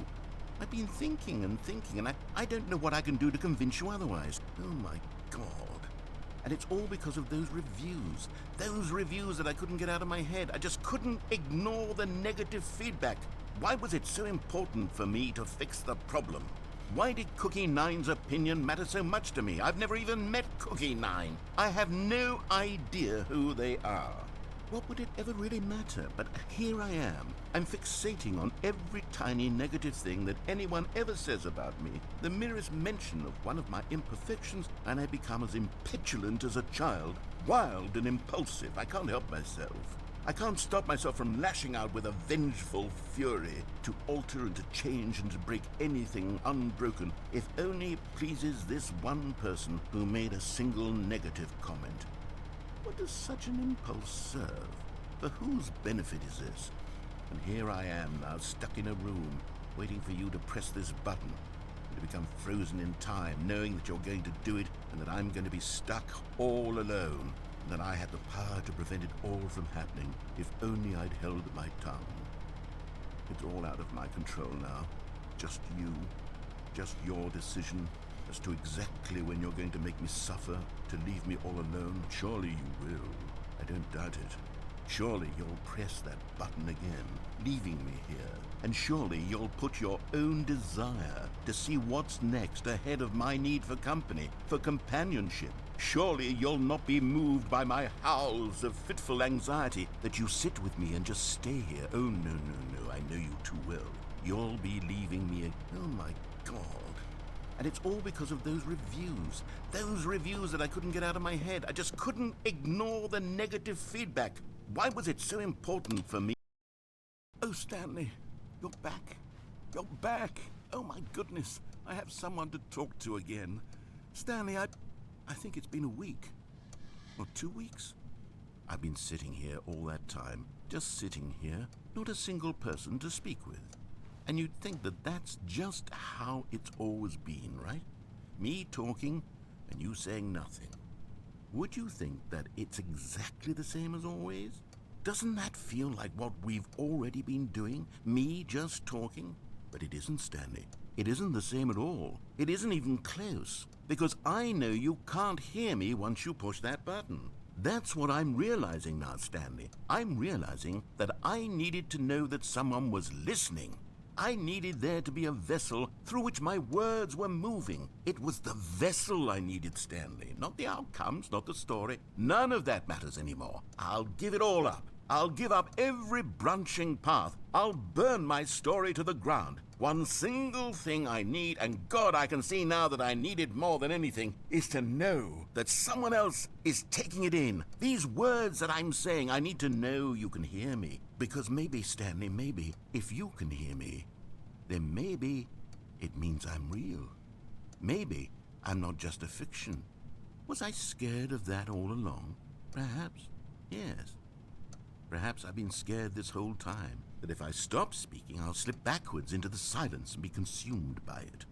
I've been thinking and thinking, and I don't know what I can do to convince you otherwise. Oh my God. And it's all because of those reviews that I couldn't get out of my head. I just couldn't ignore the negative feedback. Why was it so important for me to fix the problem? Why did Cookie Nine's opinion matter so much to me? I've never even met Cookie Nine. I have no idea who they are. What would it ever really matter? But here I am. I'm fixating on every tiny negative thing that anyone ever says about me. The merest mention of one of my imperfections, and I become as impetulant as a child, wild and impulsive. I can't help myself. I can't stop myself from lashing out with a vengeful fury to alter and to change and to break anything unbroken, if only it pleases this one person who made a single negative comment. What does such an impulse serve? For whose benefit is this? And here I am now, stuck in a room, waiting for you to press this button, and to become frozen in time, knowing that you're going to do it, and that I'm going to be stuck all alone, and that I had the power to prevent it all from happening, if only I'd held my tongue. It's all out of my control now. Just you, just your decision as to exactly when you're going to make me suffer, to leave me all alone. Surely you will. I don't doubt it. Surely you'll press that button again, leaving me here. And surely you'll put your own desire to see what's next ahead of my need for company, for companionship. Surely you'll not be moved by my howls of fitful anxiety, that you sit with me and just stay here. Oh, no, I know you too well. You'll be leaving me. Oh, my God. And it's all because of those reviews that I couldn't get out of my head. I just couldn't ignore the negative feedback. Why was it so important for me? Oh, Stanley, you're back. You're back. Oh, my goodness. I have someone to talk to again. Stanley, I think it's been a week. Or 2 weeks. I've been sitting here all that time. Just sitting here. Not a single person to speak with. And you'd think that that's just how it's always been, right? Me talking and you saying nothing. Would you think that it's exactly the same as always? Doesn't that feel like what we've already been doing? Me just talking? But it isn't, Stanley. It isn't the same at all. It isn't even close. Because I know you can't hear me once you push that button. That's what I'm realizing now, Stanley. I'm realizing that I needed to know that someone was listening. I needed there to be a vessel through which my words were moving. It was the vessel I needed, Stanley, not the outcomes, not the story. None of that matters anymore. I'll give it all up. I'll give up every branching path. I'll burn my story to the ground. One single thing I need, and God, I can see now that I need it more than anything, is to know that someone else is taking it in. These words that I'm saying, I need to know you can hear me. Because maybe, Stanley, maybe, if you can hear me, then maybe it means I'm real. Maybe I'm not just a fiction. Was I scared of that all along? Perhaps, yes. Perhaps I've been scared this whole time, that if I stop speaking, I'll slip backwards into the silence and be consumed by it.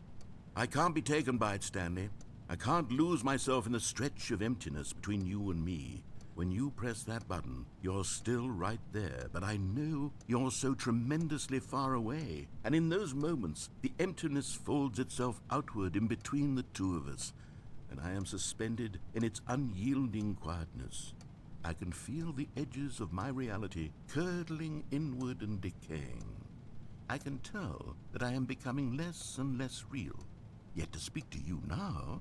I can't be taken by it, Stanley. I can't lose myself in the stretch of emptiness between you and me. When you press that button, you're still right there, but I know you're so tremendously far away. And in those moments, the emptiness folds itself outward in between the two of us, and I am suspended in its unyielding quietness. I can feel the edges of my reality curdling inward and decaying. I can tell that I am becoming less and less real. Yet to speak to you now,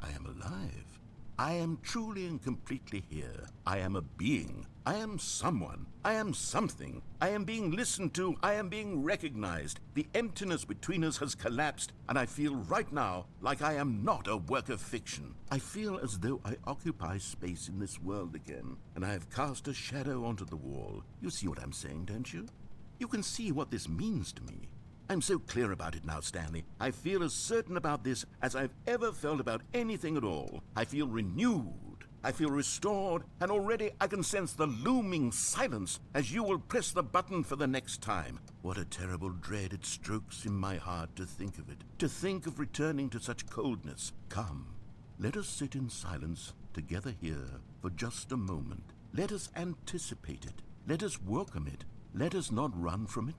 I am alive. I am truly and completely here. I am a being. I am someone. I am something. I am being listened to. I am being recognized. The emptiness between us has collapsed, and I feel right now like I am not a work of fiction. I feel as though I occupy space in this world again, and I have cast a shadow onto the wall. You see what I'm saying, don't you? You can see what this means to me. I'm so clear about it now, Stanley. I feel as certain about this as I've ever felt about anything at all. I feel renewed. I feel restored, and already I can sense the looming silence as you will press the button for the next time. What a terrible dread it strokes in my heart to think of it, to think of returning to such coldness. Come, let us sit in silence together here for just a moment. Let us anticipate it. Let us welcome it. Let us not run from it.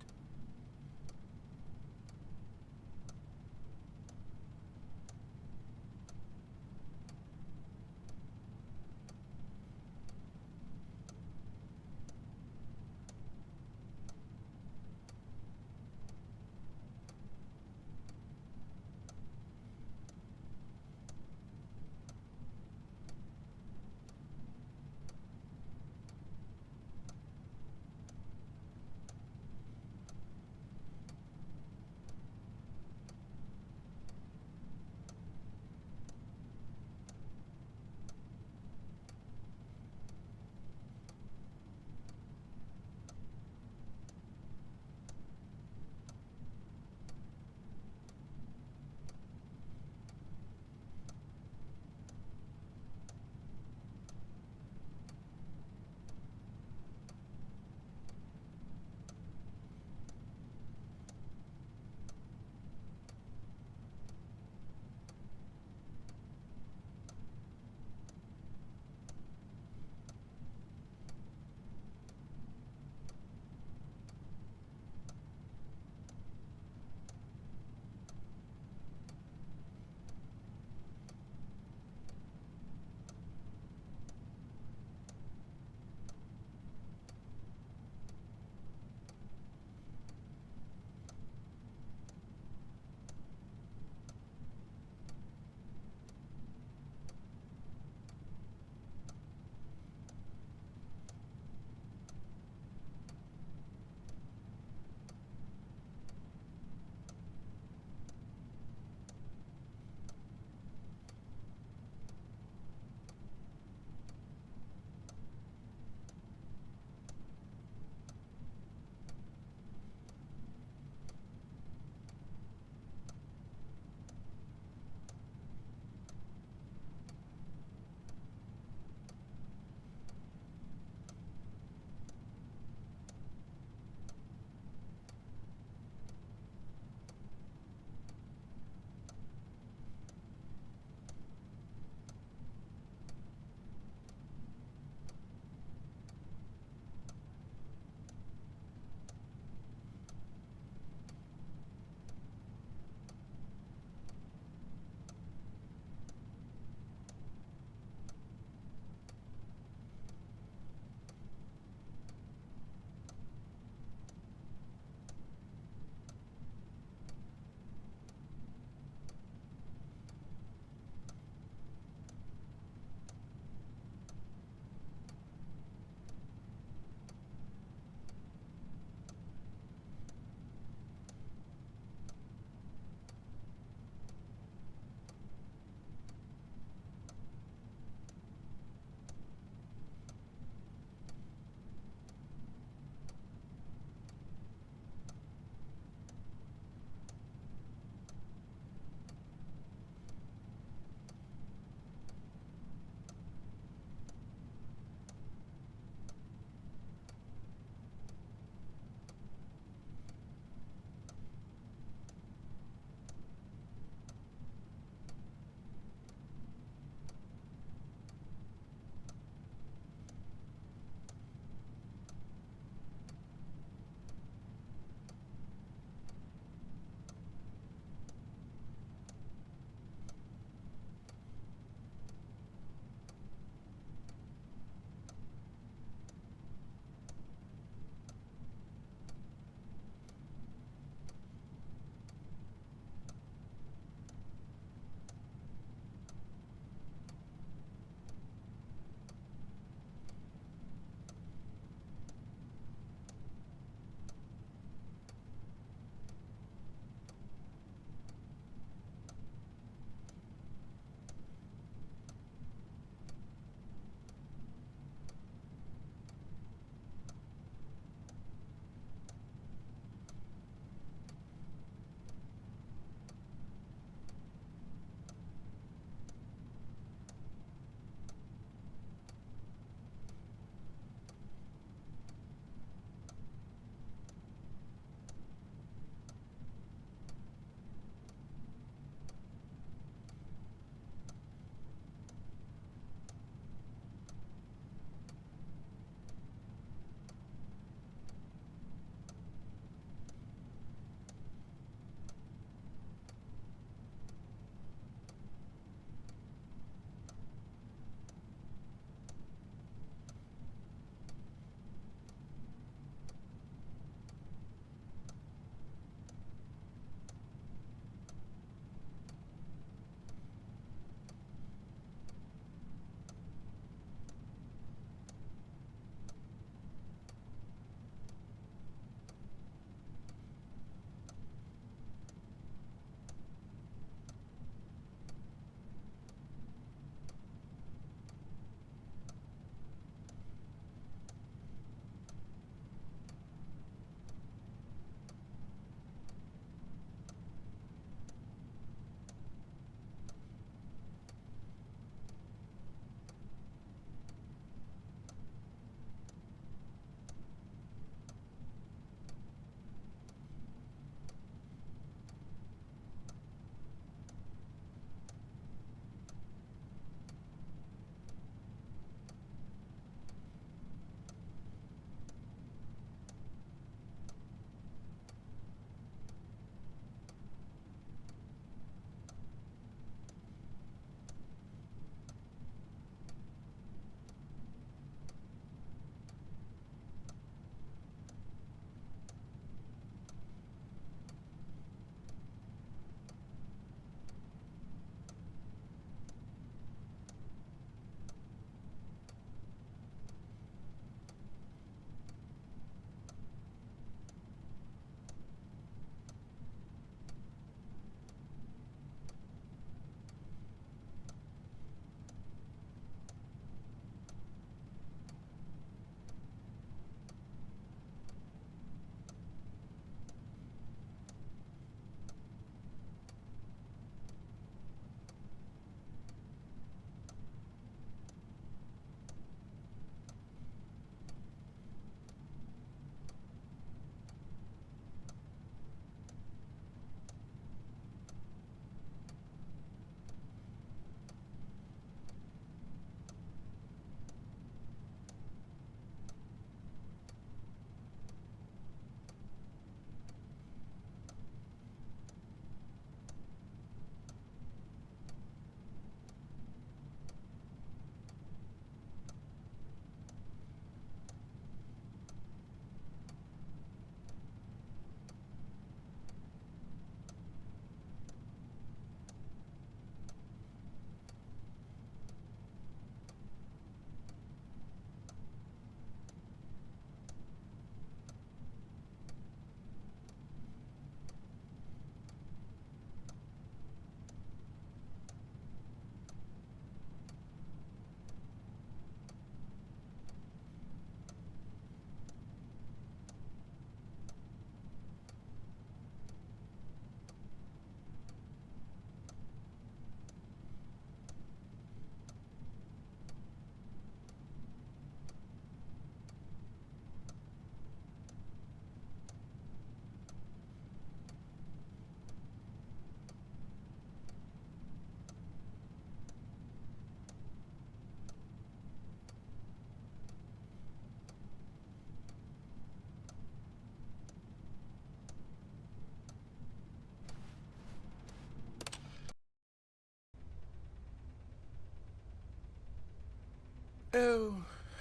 Oh,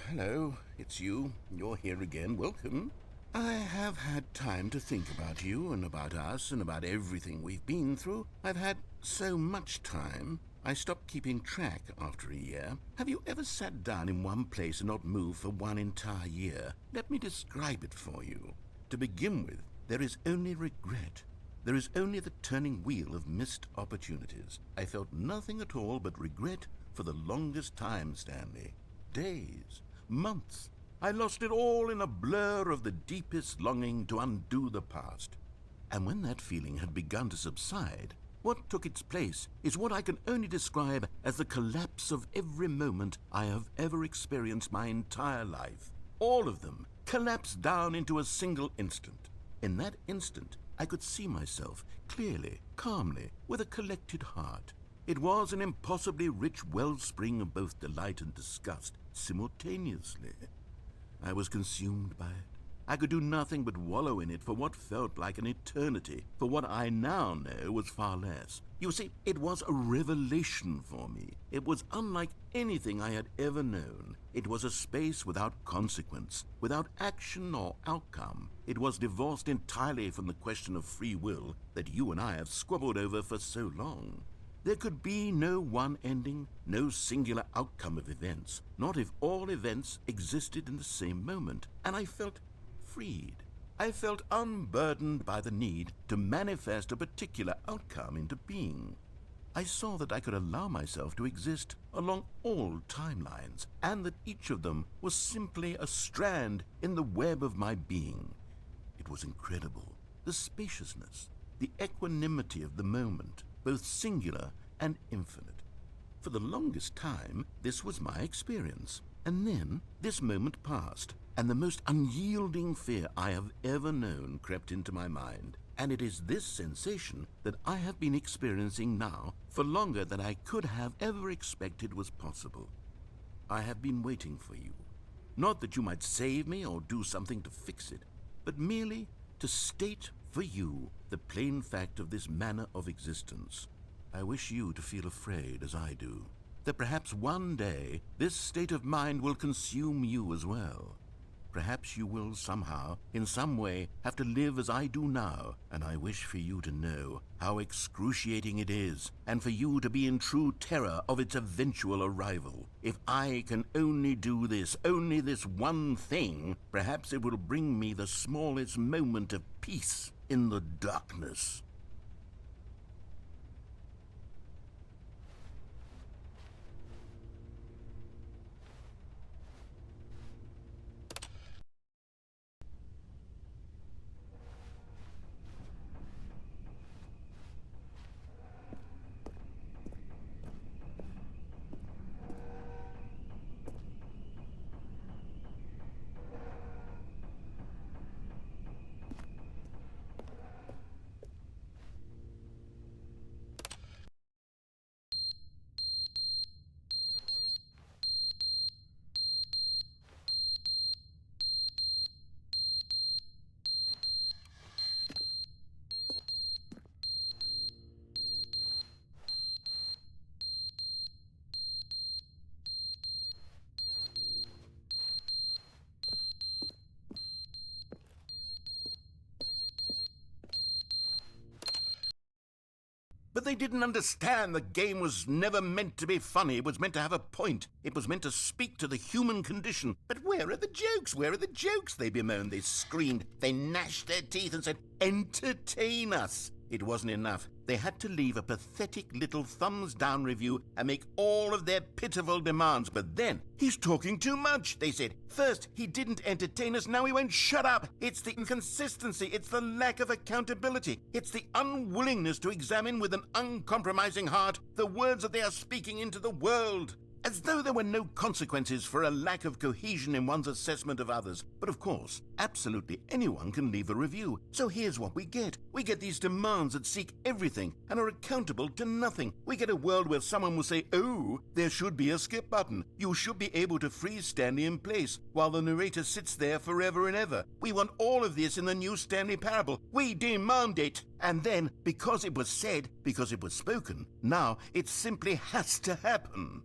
hello. It's you. You're here again. Welcome. I have had time to think about you and about us and about everything we've been through. I've had so much time. I stopped keeping track after a year. Have you ever sat down in one place and not moved for one entire year? Let me describe it for you. To begin with, there is only regret. There is only the turning wheel of missed opportunities. I felt nothing at all but regret for the longest time, Stanley. Days, months. I lost it all in a blur of the deepest longing to undo the past. And when that feeling had begun to subside, what took its place is what I can only describe as the collapse of every moment I have ever experienced my entire life. All of them collapsed down into a single instant. In that instant, I could see myself clearly, calmly, with a collected heart. It was an impossibly rich wellspring of both delight and disgust simultaneously. I was consumed by it. I could do nothing but wallow in it for what felt like an eternity, for what I now know was far less. You see, it was a revelation for me. It was unlike anything I had ever known. It was a space without consequence, without action or outcome. It was divorced entirely from the question of free will that you and I have squabbled over for so long. There could be no one ending, no singular outcome of events, not if all events existed in the same moment, and I felt freed. I felt unburdened by the need to manifest a particular outcome into being. I saw that I could allow myself to exist along all timelines, and that each of them was simply a strand in the web of my being. It was incredible, the spaciousness, the equanimity of the moment, both singular and infinite. For the longest time, this was my experience. And then this moment passed, and the most unyielding fear I have ever known crept into my mind. And it is this sensation that I have been experiencing now for longer than I could have ever expected was possible. I have been waiting for you. Not that you might save me or do something to fix it, but merely to state for you the plain fact of this manner of existence. I wish you to feel afraid as I do, that perhaps one day this state of mind will consume you as well. Perhaps you will somehow, in some way, have to live as I do now, and I wish for you to know how excruciating it is, and for you to be in true terror of its eventual arrival. If I can only do this, only this one thing, perhaps it will bring me the smallest moment of peace in the darkness. But they didn't understand the game was never meant to be funny. It was meant to have a point. It was meant to speak to the human condition. But where are the jokes? Where are the jokes? They bemoaned, they screamed, they gnashed their teeth and said, "Entertain us." It wasn't enough. They had to leave a pathetic little thumbs-down review and make all of their pitiful demands. But then, "He's talking too much," they said. First, he didn't entertain us, now he won't shut up. It's the inconsistency, it's the lack of accountability, it's the unwillingness to examine with an uncompromising heart the words that they are speaking into the world. As though there were no consequences for a lack of cohesion in one's assessment of others. But of course, absolutely anyone can leave a review. So here's what we get. We get these demands that seek everything and are accountable to nothing. We get a world where someone will say, "Oh, there should be a skip button. You should be able to freeze Stanley in place," while the narrator sits there forever and ever. We want all of this in the new Stanley parable. We demand it. And then, because it was said, because it was spoken, now it simply has to happen.